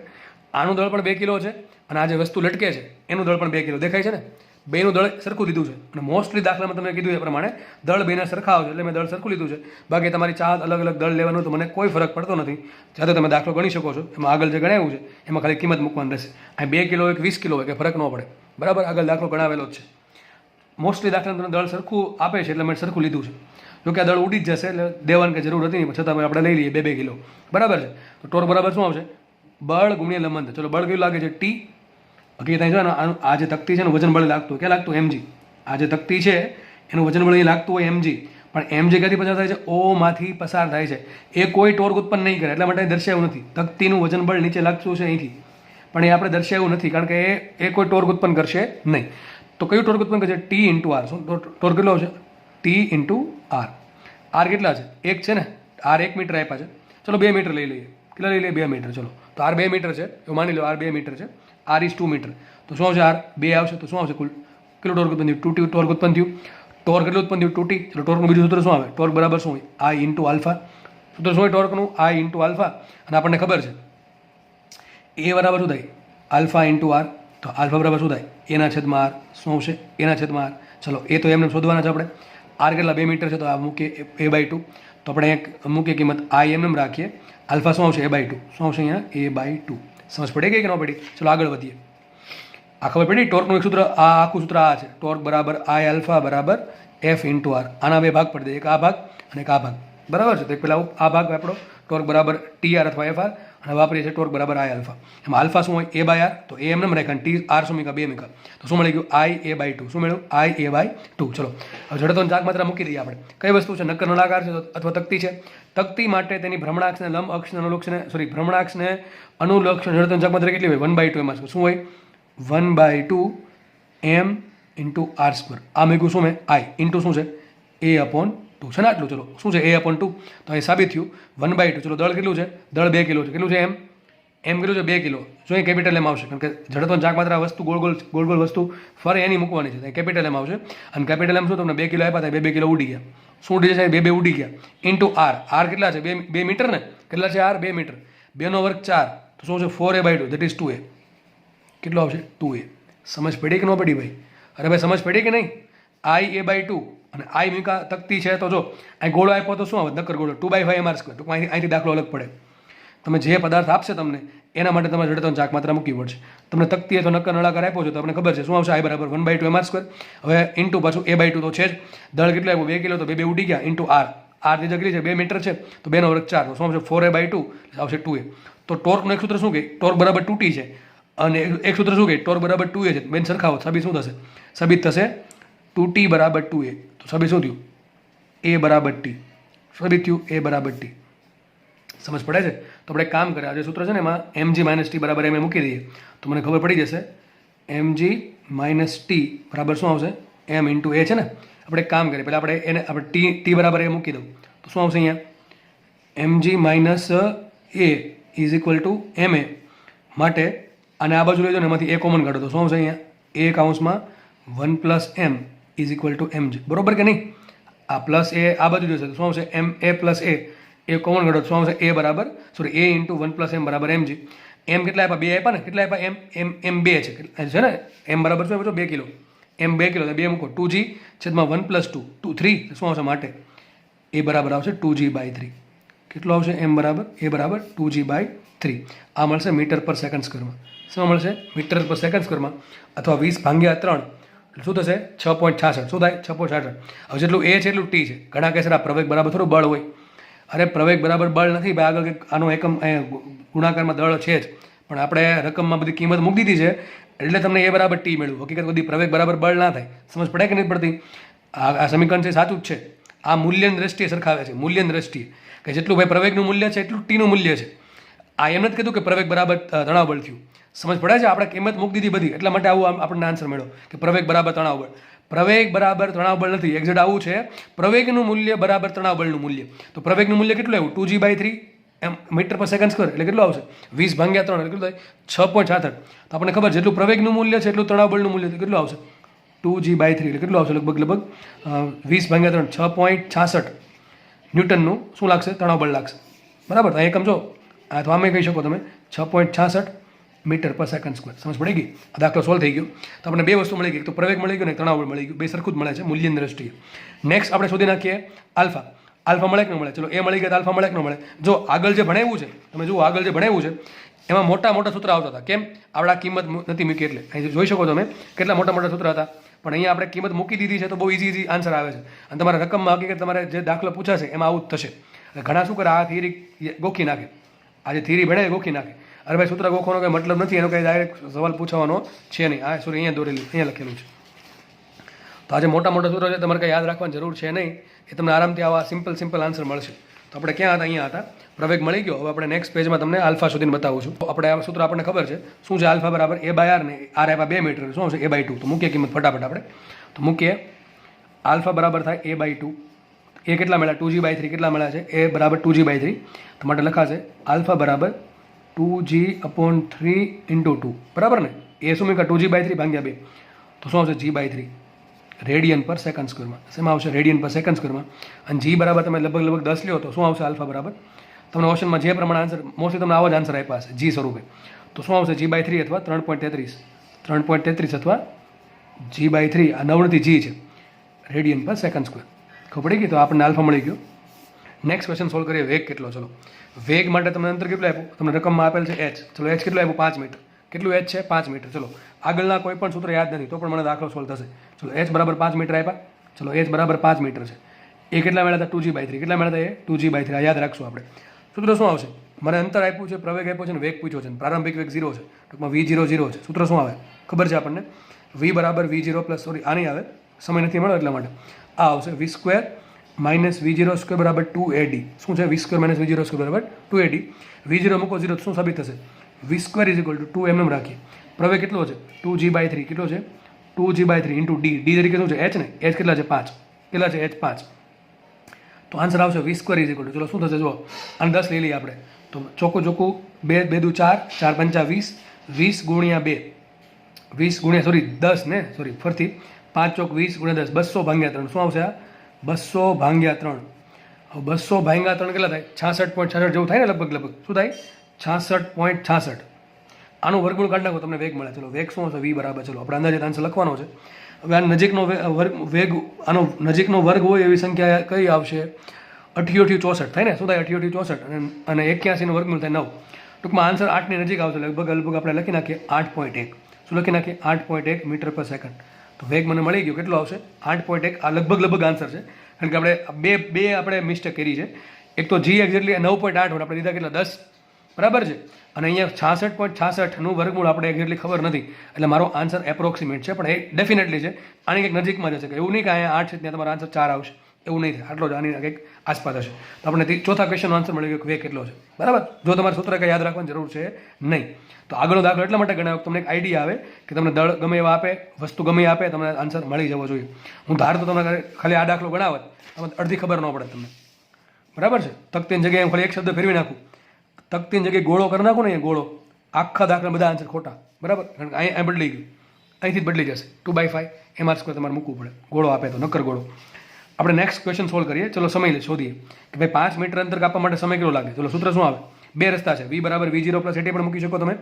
આનું દળ પણ 2 કિલો છે, અને આ જે વસ્તુ લટકે છે એનું દળ પણ 2 કિલો. દેખાય છે ને, બેનું દળ સરખું લીધું છે. અને મોસ્ટલી દાખલામાં તમને કીધું એ પ્રમાણે દળ બેના સરખા આવશે, એટલે મેં દળ સરખું લીધું છે. બાકી તમારી ચાહત અલગ અલગ દળ લેવાનું તો મને કોઈ ફરક પડતો નથી. જ્યારે તમે દાખલો ગણી શકો છો, એમાં આગળ જે ગણાવ્યું છે એમાં ખાલી કિંમત મૂકવાની રહેશે. અહીં 2 કિલો હોય કે 20 કિલો હોય કે ફરક ન પડે, બરાબર. આગળ દાખલો ગણાવેલો જ છે. મોસ્ટલી દાખલા તમને દળ સરખું આપે છે એટલે મેં સરખું લીધું છે. જોકે આ દળ ઉડી જ જશે એટલે દેવાની કંઈ જરૂર હતી નહીં, છતાં આપણે લઈ લઈએ 2 કિલો, બરાબર છે. તો ટોર્ક બરાબર શું આવશે, બળ ગુણ્યા લંબંતર. ચલો બળ કયું લાગે છે, t. બાકી ત્યાં જો ને આ જે તકતી છે એનું વજન બળ લાગતું હોય, ક્યાં લાગતું, mg. આ જે તકતી છે એનું વજન બળ અહીં લાગતું હોય mg, પણ mg ક્યાંથી પસાર થાય છે, o માંથી પસાર થાય છે. એ કોઈ ટોર્ક ઉત્પન્ન નહીં કરે, એટલા માટે દર્શાવ્યું નથી. તકતીનું વજન બળ નીચે લાગતું છે અહીંથી, પણ એ આપણે દર્શાવ્યું નથી, કારણ કે એ કોઈ ટોર્ક ઉત્પન્ન કરશે નહીં. તો કયું ટોર્ક ઉત્પન્ન કરશે, t ઇન્ટુ r. શું ટોર્ક કેટલો છે, t ઇન્ટુ r. r કેટલા છે, 1 છે ને, r 1 મીટર આપ્યા છે. ચલો 2 મીટર લઈ લઈએ. કેટલા લઈ લઈએ, 2 મીટર. ચલો તો r 2 મીટર છે, એવું માની લો r 2 મીટર છે, r ઇઝ 2 મીટર. તો શું આવશે, r 2 આવશે. તો શું આવશે, કુલ કેટલું ટોર્ક ઉત્પન્ન થયું, 2t ટોર્ક ઉત્પન્ન થયું. ટોર્ક કેટલું ઉત્પન્ન થયું, 2t. ચલો ટોર્કનું બીજું સૂત્ર શું આવે, ટોર્ક બરાબર શું હોય, i ઇન્ટુ આલ્ફા. સૂત્ર શું હોય ટોર્કનું, i ઇન્ટુ આલ્ફા. અને આપણને ખબર છે એ બરાબર શું થાય, આલ્ફા ઇન્ટુ આર. તો આલ્ફા બરાબર શું થાય, એના છેદમાં r. શું આવશે, એના છેદમાં r. ચલો એ તો એમને શોધવાના છે આપણે. r કેટલા, 2 મીટર છે, તો આ મૂકીએ a/2. તો આપણે એક મૂકીએ કિંમત i એમ રાખીએ. આલ્ફા શું આવશે, a/2. શું આવશે અહીંયા, a/2. સમજ પડી ગઈ કે ન પડી. ચલો આગળ વધીએ. આ ખબર પડી, ટોર્કનું એક સૂત્ર, આ આખું સૂત્ર આ છે, ટોર્ક બરાબર i આલ્ફા બરાબર f ઇન્ટુ r. આના 2 ભાગ પડી દે, એક આ ભાગ અને એક આ ભાગ, બરાબર છે. તો એક પહેલાં આ ભાગ આપણો ટોર્ક બરાબર tr અથવા fr, અને વાપરીએ છીએ ટોર્ક બરાબર i આલ્ફા. એમાં આલ્ફા શું હોય, a/r. તો એ એમ રાખ્યા, t r શું મૂક્યા, 2 મૂક્યા. તો શું મળી ગયું, i a/2. શું મળ્યું, i a/2. ચલો હવે જડતોની ચાક માત્રા મૂકી દઈએ આપણે. કઈ વસ્તુ છે, નક્કર નળાકાર છે અથવા તકતી છે. તકતી માટે તેની ભ્રમણાક્ષને લંબ અક્ષને અનુલક્ષને, ભ્રમણાક્ષને અનુલક્ષ જડતોની ચાક માત્રા કેટલી હોય, 1/2 એમાં શું હોય, 1/2 m ઇન્ટુ r². આ મૂક્યું શું મેં, i ઇન્ટુ શું છે, a/2 છે ને આટલું. ચલો શું છે, a/2. તો અહીં સાબિત થયું 1/2. ચલો દળ કેટલું છે, દળ 2 કિલો છે. કેટલું છે, એમ કેટલું છે, 2 કિલો. જો અહીં કેપિટલ એમ આવશે, કારણ કે જડતોની ચાક માત્રા વસ્તુ ગોળ ગોળ વસ્તુ ફરે એની મૂકવાની છે, કેપિટલ એમ આવશે. અને કેપિટલ એમ શું, તમને 2 કિલો આપ્યા હતા, 2 કિલો ઉડી ગયા. શું ઉડી જશે, 2 ઉડી ગયા. Into r. r કેટલા છે, 2 મીટર ને, કેટલા છે r, 2 મીટર. 2 નો વર્ગ 4, તો શું છે, 4a/2, દેટ ઇઝ 2a. કેટલો આવશે, 2a. સમજ પડી કે ન પડી ભાઈ, અરે ભાઈ સમજ પડી કે નહીં. i a/2 અને i મૂકા તકતી છે, તો જો અહીં ગોળો આપ્યો તો શું આવે, નક્કર ગોળો, 2/5 mr². ટૂંકમાં અહીંથી દાખલો અલગ પડે. તમે જે પદાર્થ આપશે તમને એના માટે તમારે જડતોની ચાક માત્રા મૂકવી પડશે. તમને તકતી તો નક્કર નળાકાર આપ્યો છે, તો તમને ખબર છે શું આવશે, i બરાબર 1/2 mr². હવે ઇન્ટુ પાછું a/2 તો છે જ, દળ કેટલું આવ્યું, 2 કિલો, તો 2 ઉડી ગયા. Into r. r ની જગ્યાએ છે 2 મીટર છે, તો 2 નો વર્ગ 4, તો શું આવશે, 4a/2 આવશે 2a. તો ટોર્કનું એક સૂત્ર શું કહે, ટોર્ક બરાબર 2t છે, અને એક સૂત્ર શું કહે, ટોર્ક બરાબર 2a છે. બેન સરખાવો, સાબિત શું થશે, સાબિત થશે 2t બરાબર 2a. તો સાબિત શું થયું, a બરાબર t. સાબિત થયું a બરાબર t. સમજ પડે છે. તો આપણે કામ કરીએ, આ જે સૂત્ર છે ને એમાં mg - t બરાબર m મૂકી દઈએ તો મને ખબર પડી જશે. mg - t બરાબર શું આવશે, m ઇન્ટુ a છે ને. આપણે એક કામ કરીએ, પહેલાં આપણે એને આપણે t બરાબર એ મૂકી દઉં તો શું આવશે, અહીંયા mg minus A is equal two ma માટે અને આ બાજુ લઈ જાઓ ને એમાંથી એ કોમન કાઢો તો શું આવશે અહીંયા એ કાઉન્સમાં 1 plus M is equal to mg, બરોબર કે નહીં? આ પ્લસ એ આ બાજુ જશે તો શું આવશે એમ એ પ્લસ એ કોમન કાઢો તો શું આવશે એ બરાબર એ ઇન્ટુ 1 પ્લસ એમ બરાબર mg. એમ કેટલા આપ્યા? 2 આપ્યા ને. કેટલા આપ્યા? એમ 2 છે ને. એમ બરાબર શું આપ્યો? 2 કિલો. એમ 2 કિલો 2 મૂકો 2g છેદમાં 1 પ્લસ 2 3 શું આવશે માટે એ બરાબર આવશે 2g/3. કેટલો આવશે? એમ બરાબર એ બરાબર 2g/3. આ મળશે મીટર પર સેકન્ડ સ્ક્વેરમાં. શું મળશે? મીટર પર સેકન્ડ સ્ક્વેરમાં અથવા 20/3 શું થશે? 6.66. શું થાય? 6.66. હવે જેટલું એ છે એટલું ટી છે. ઘણા કહેશે આ પ્રવેગ બરાબર થોડું બળ હોય. અરે પ્રવેગ બરાબર બળ નથી ભાઈ, આગળ કંઈક આનો એકમ ગુણાકારમાં દળ છે જ, પણ આપણે રકમમાં બધી કિંમત મૂકી દીધી છે એટલે તમને એ બરાબર ટી મળ્યું. હકીકત બધી પ્રવેગ બરાબર બળ ના થાય. સમજ પડે કે નહીં પડતી? આ સમીકરણ છે સાચું જ છે. આ મૂલ્યની દ્રષ્ટિએ સરખાવે છે. મૂલ્યની દ્રષ્ટિએ કે જેટલું ભાઈ પ્રવેગનું મૂલ્ય છે એટલું ટીનું મૂલ્ય છે. આ એમ નથી કીધું કે પ્રવેગ બરાબર તણાવ બળ થયું. સમજ પડે છે? આપણે કિંમત મૂકી દીધી બધી એટલા માટે આવું આપણને આન્સર મળ્યો કે પ્રવેગ બરાબર તણાવ બળ. પ્રવેગ બરાબર તણાવ બળ નથી, એક્ઝેક્ટ આવું છે પ્રવેગનું મૂલ્ય બરાબર તણાવ બળનું મૂલ્ય. તો પ્રવેગનું મૂલ્ય કેટલું આવ્યું? 2g/3 એમ મીટર પર સેકન્ડ સ્ક્વેર એટલે કેટલું આવશે? 20/3 એટલે કેટલું થાય? 6.66. તો આપણને ખબર જેટલું પ્રવેગનું મૂલ્ય છે એટલું તણાવ બળનું મૂલ્ય કેટલું આવશે? 2g/3 એટલે કેટલું આવશે? લગભગ 20/3 6.66 ન્યૂટનનું શું લાગશે? તણાવ બળ લાગશે. બરાબર? તો એકમ જો આ તો આમે કહી શકો તમે 6.66 મીટર પર સેકન્ડ સ્ક્વેર. સમજ પડી ગઈ? આ દાખલો સોલ્વ થઈ ગયો. તો આપણે બે વસ્તુ મળી ગઈ, એક તો પ્રવેગ મળી ગયો ને તણાવ બળ મળી ગયું. બે સરખું જ મળે છે મૂલ્યની દ્રષ્ટિએ. નેક્સ્ટ આપણે શોધી નાખીએ આલ્ફા. આલ્ફા મળે કે ન મળે? ચલો એ મળી ગયા તો આલ્ફા મળે કે ન મળે? જો આગળ જે ભણાવ્યું છે તમે જુઓ, આગળ જે ભણાવ્યું છે એમાં મોટા મોટા સૂત્ર આવતા હતા. કેમ? આપણા કિંમત નથી મૂકી એટલે. અહીં જોઈ શકો તમે કેટલા મોટા મોટા સૂત્ર હતા, પણ અહીંયા આપણે કિંમત મૂકી દીધી છે તો બહુ ઇઝી આન્સર આવે છે. અને તમારા રકમમાં હકીકત તમારે જે દાખલો પૂછાશે એમાં આવું જ થશે. ઘણા શું કરે આ થિયરી ગોખી નાખે. આ જે થિયરી ભણે ગોખી નાખે. અરે ભાઈ સૂત્ર ગોખવાનો કંઈ મતલબ નથી, એનો કંઈ ડાયરેક્ટ સવાલ પૂછવાનો છે નહીં. આ સોરી અહીંયા દોરેલું અહીંયા લખેલું છે. તો આજે મોટા મોટા સૂત્રો છે તમારે કંઈ યાદ રાખવાની જરૂર છે નહીં. એ તમને આરામથી આવા સિમ્પલ આન્સર મળશે. તો આપણે ક્યાં હતા? અહીંયા હતા. પ્રવેગ મળી ગયો. હવે આપણે નેક્સ્ટ પેજમાં તમને આલ્ફા શોધીને બતાવું છું. તો આપણે આ સૂત્ર આપણને ખબર છે શું છે? આલ્ફા બરાબર a/r ને r આપ્યા 2 મીટર શું આવશે? a/2. તો મૂકીએ કિંમત ફટાફટ આપણે. તો મૂકીએ આલ્ફા બરાબર થાય a/2. એ કેટલા મળ્યા? 2g/3 કેટલા મળ્યા છે? એ બરાબર 2g/3. તો માટે લખાશે આલ્ફા બરાબર 2g/3 × 2. બરાબર ને? એ શું મૂક્યા? 2g/3 ભાગ્યા 2. તો શું આવશે? g/3 રેડિયન પર સેકન્ડ સ્ક્વેરમાં. શેમાં આવશે? રેડિયન પર સેકન્ડ સ્ક્વેરમાં. અને જી બરાબર તમે લગભગ 10 લ્યો તો શું આવશે? આલ્ફા બરાબર તમને ઓપ્શનમાં જે પ્રમાણે આન્સર મોસ્ટલી તમને આવો જ આન્સર આપ્યા હશે જી સ્વરૂપે. તો શું આવશે? g/3 અથવા 3.33 અથવા g/3. આ 9 નથી જી છે. રેડિયન પર સેકન્ડ સ્ક્વેર. ખબર પડી ગઈ? તો આપણને આલ્ફા મળી ગયો. નેક્સ્ટ ક્વેશ્ચન સોલ્વ કરીએ. વેગ કેટલો? ચલો વેગ માટે તમને અંતર કેટલું આપ્યું? તમને રકમમાં આપેલ છે h. ચલો h કેટલું આપ્યું? 5 મીટર. કેટલું h છે? 5 મીટર. ચલો આગળના કોઈ પણ સૂત્ર યાદ નથી તો પણ મને દાખલો સોલ્વ થશે. ચલો h બરાબર 5 મીટર આપ્યા. ચલો h બરાબર 5 મીટર છે. એ કેટલા મળ્યા હતા? 2g/3. કેટલા મળ્યા હતા? એ 2g/3. આ યાદ રાખશું આપણે. સૂત્ર શું આવશે? મને અંતર આપ્યું છે, પ્રવેગ આપ્યો છે અને વેગ પૂછ્યો છે. પ્રારંભિક વેગ 0 છે. ટૂંકમાં v0 0 છે. સૂત્ર શું આવે? ખબર છે આપણને? v બરાબર v0 પ્લસ સોરી આ નહીં આવે, સમય નથી મળ્યો એટલા માટે. આ આવશે v² માઇનસ v0² બરાબર 2ad. શું છે? v² માઇનસ v0² બરાબર 2ad. v0 મૂકો 0 શું સાબિત થશે? v² ઇઝ ઇક્વલ ટુ 2 એમ રાખીએ. પ્રવેગ કેટલો છે? 2g/3. કેટલો છે? 2g/3 into d. d તરીકે શું છે? h ને. h કેટલા છે? 5. કેટલા છે? h 5. તો આન્સર આવશે v² ઇઝ ઇક્વલ ટુ. ચલો શું થશે? જુઓ અને 10 લઈ લઈએ આપણે. તો ચોખ્ખું 2 2 4 4 5 20 20 ગુણ્યા 2 20 ગુણ્યા સોરી 10 ને સોરી ફરતી 5 ચોક 20 ગુણ્યા 10 200/3. શું આવશે? આ 200/3. હવે 200/3 કેટલા થાય? 66.66 જેવું થાય ને લગભગ. શું થાય? 66.66. આનું વર્ગમૂળ કાઢી નાખો તમને વેગ મળે. ચલો વેગ શું હશે? v બરાબર. ચલો આપણે અંદાજિત આન્સર લખવાનો છે. હવે આ નજીકનો વેગ આનો નજીકનો વર્ગ હોય એવી સંખ્યા કઈ આવશે? 88 64 થાય ને. શું થાય? 88 64 અને 81 નું વર્ગમૂળ થાય 9. ટૂંકમાં આન્સર 8 ની નજીક આવશે. લગભગ આપણે લખી નાખીએ 8.1. શું લખી નાખીએ? 8.1 મીટર પર સેકન્ડ. તો વેગ મને મળી ગયો. કેટલો આવશે? 8.1. આ લગભગ આન્સર છે. કારણ કે આપણે બે આપણે મિસ્ટેક કરી છે. એક તો જી એક્ઝેક્ટલી 9.8 આપણે લીધા કેટલા? 10. બરાબર છે. અને અહીંયા 66.66નું વર્ગમૂળ આપણે એક્ઝેક્ટલી ખબર નથી. એટલે મારો આન્સર એપ્રોક્સિમેટ છે, પણ એ ડેફિનેટલી છે. આની કંઈક નજીકમાં જશે. કે એવું નહીં કે અહીંયા 8 છે ત્યાં તમારો આન્સર 4 આવશે. એવું નહીં થાય. આટલો જ આની કંઈક આસપાસ હશે. તો આપણે ચોથા ક્વેશ્ચનનો આન્સર મળી ગયો કે વેગ કેટલો છે. બરાબર. જો તમારે સૂત્ર કંઈ યાદ રાખવાની જરૂર છે નહીં. તો આગળનો દાખલો એટલા માટે ગણાવ્યો તમને એક આઈડિયા આવે કે તમને દળ ગમે એવા આપે, વસ્તુ ગમે એ આપે, તમને આન્સર મળી જવો જોઈએ. હું ધાર તો તમને ખાલી આ દાખલો ગણાવત અડધી ખબર ન પડે તમને. બરાબર છે. તકતીની જગ્યાએ ખાલી એક શબ્દ ફેરવી નાખું, તકતીની જગ્યાએ ગોળો કરી નાખું ને, ગોળો, આખા દાખલા બધા આન્સર ખોટા. બરાબર, કારણ કે અહીં બદલી ગયું, અહીંથી જ બદલી જશે. 2/5 MR² તમારે મૂકવું પડે ગોળો આપે તો, નક્કર ગોળો. આપણે નેક્સ્ટ ક્વેશ્ચન સોલ્વ કરીએ. ચલો સમય શોધીએ કે ભાઈ 5 મીટર અંતર કાપવા માટે સમય કેટલો લાગે. ચલો સૂત્ર શું આવે? બે રસ્તા છે, v બરાબર v0 પ્લસ AT પણ મૂકી શકો તમે,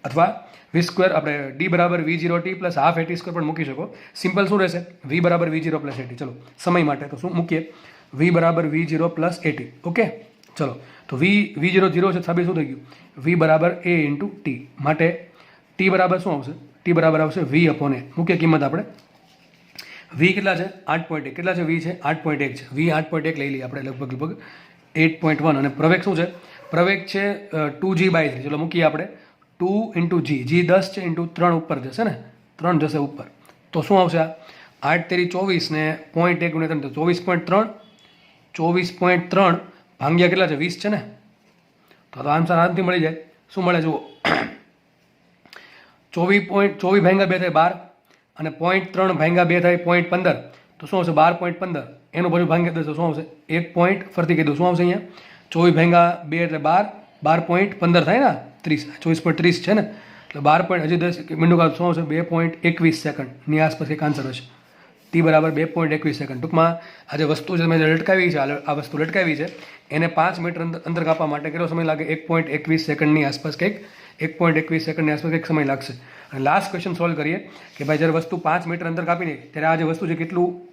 અથવા v² આપણે d બરાબર v0t પ્લસ હાફ AT² પણ મૂકી શકો. સિમ્પલ શું રહેશે? v બરાબર v0 પ્લસ AT. ચલો સમય માટે તો શું મૂકીએ? v બરાબર v0 પ્લસ AT. ઓકે, ચલો તો v0 0 છે, સાબિત શું થઈ ગયું? v બરાબર a ઇન્ટુ t. માટે t બરાબર શું આવશે? t બરાબર આવશે v/a. મૂકીએ કિંમત આપણે. v કેટલા છે? 8.1. કેટલા છે? v છે 8.1 છે. v 8.1 લઈ લઈએ આપણે, લગભગ 8.1. અને પ્રવેગ શું છે? પ્રવેગ છે 2g/3. ચલો મૂકીએ આપણે 2 ઇન્ટુ g. g 10 છે, ઇન્ટુ 3 ઉપર જશે ને, 3 જશે ઉપર. તો શું આવશે? આ 8 તેરી 24 ને 0.1 ગુણ્યા 3 તો 24.3. 24.3 ભાંગ્યા કેટલા છે? 20 છે ને. તો આન્સર આરામથી મળી જાય. શું મળે જુઓ, 24 ભાંગ્યા 2 થાય 12, અને 0.3 ભાંગ્યા 2 થાય 0.15. તો શું આવશે? 12.15. એનું બધું ભાંગ્યા દે તો શું આવશે? 1 પોઈન્ટ ફરતી કીધું. શું આવશે અહીંયા? 24 ભાંગ્યા 2 એટલે 12.15 થાય ને, 30. 24.30 છે ને, એટલે 12 હજી 10 મિનિટ કાઢ શું આવશે? 2.21 સેકન્ડની આસપાસ એક આન્સર હશે. t બરાબર 2.21 સેકન્ડ. ટૂંકમાં આ જે વસ્તુ છે મેં લટકાવી છે, આ વસ્તુ લટકાવી છે, એને 5 મીટર અંતર કાપવા માટે કેટલો સમય લાગે? 1.21 સેકન્ડની આસપાસ કંઈક, 1.21 સેકન્ડની આસપાસ કંઈક સમય લાગશે. અને લાસ્ટ ક્વેશ્ચન સોલ્વ કરીએ કે ભાઈ જ્યારે વસ્તુ 5 મીટર અંતર કાપીને ત્યારે આ જે વસ્તુ છે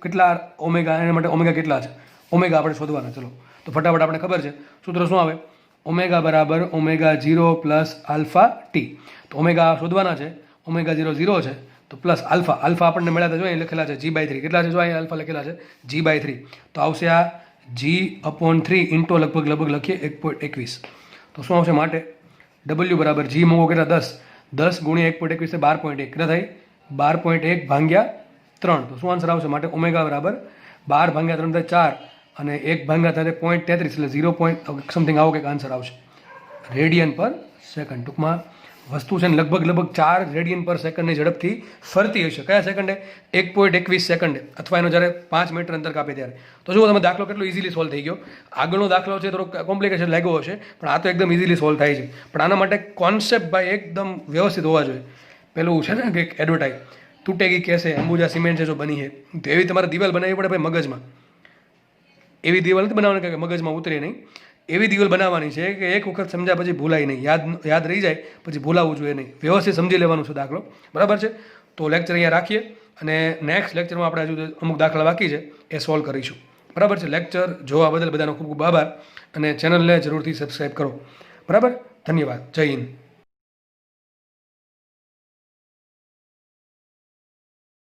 કેટલા ઓમેગા, એના માટે ઓમેગા કેટલા છે? ઓમેગા આપણે શોધવાના. ચલો તો ફટાફટ આપણે ખબર છે સૂત્ર શું આવે? ઓમેગા બરાબર ω0 પ્લસ આલ્ફા ટી. તો ઓમેગા શોધવાના છે, ω0 0 છે, તો પ્લસ આલ્ફા. આલ્ફા આપણને મળ્યા હતા, જો અહીં લખેલા છે g/3. કેટલા છે? જો અહીં આલ્ફા લખેલા છે g/3. તો આવશે આ g/3 ઇન્ટુ લગભગ લખીએ 1.21. તો શું આવશે? માટે w બરાબર g મૂકો કેટલા? 10. 10 ગુણ્યા 1.21 છે 12.1. કેટલા થાય? 12.1 ભાંગ્યા 3. તો શું આન્સર આવશે? માટે ઓમેગા બરાબર 12 ભાંગ્યા 3 થાય 4, અને 1 ભાંગ્યા થાય 0.33, એટલે 0. સમથિંગ આવો કંઈક આન્સર આવશે, રેડિયન પર સેકન્ડ. ટૂંકમાં વસ્તુ છે ને લગભગ 4 રેડિયન પર સેકન્ડની ઝડપથી ફરતી હશે. કયા સેકન્ડે? 1.21 સેકન્ડે, અથવા એનો જ્યારે 5 મીટર અંતર કાપે ત્યારે. તો જુઓ તમે દાખલો કેટલો ઇઝીલી સોલ્વ થઈ ગયો. આગળનો દાખલો છે થોડો કોમ્પ્લિકેશન લાગ્યો હશે, પણ આ તો એકદમ ઇઝીલી સોલ્વ થાય છે. પણ આના માટે કોન્સેપ્ટ ભાઈ એકદમ વ્યવસ્થિત હોવા જોઈએ. પેલું છે ને કે એડવર્ટાઈઝ તૂટેગી કેસે અંબુજા સિમેન્ટ છે જો બની છે, તો એવી તમારે દિવાલ બનાવવી પડે ભાઈ મગજમાં. એવી દિવાલ નથી બનાવવાની કે મગજમાં ઉતરે નહીં. એવી દિવાલ બનાવવાની છે કે એક વખત સમજ્યા પછી ભૂલાય નહીં, યાદ રહી જાય પછી ભૂલાવવું જોઈએ નહીં. વ્યવસ્થિત સમજી લેવાનું છે દાખલો. બરાબર છે? તો લેક્ચર અહીંયા રાખીએ, અને નેક્સ્ટ લેક્ચરમાં આપણે હજુ અમુક દાખલા બાકી છે એ સોલ્વ કરીશું. બરાબર છે? લેક્ચર જોવા બદલ બધાનો ખૂબ ખૂબ આભાર, અને ચેનલને જરૂરથી સબસ્ક્રાઈબ કરો. બરાબર? ધન્યવાદ. જય હિન્દ.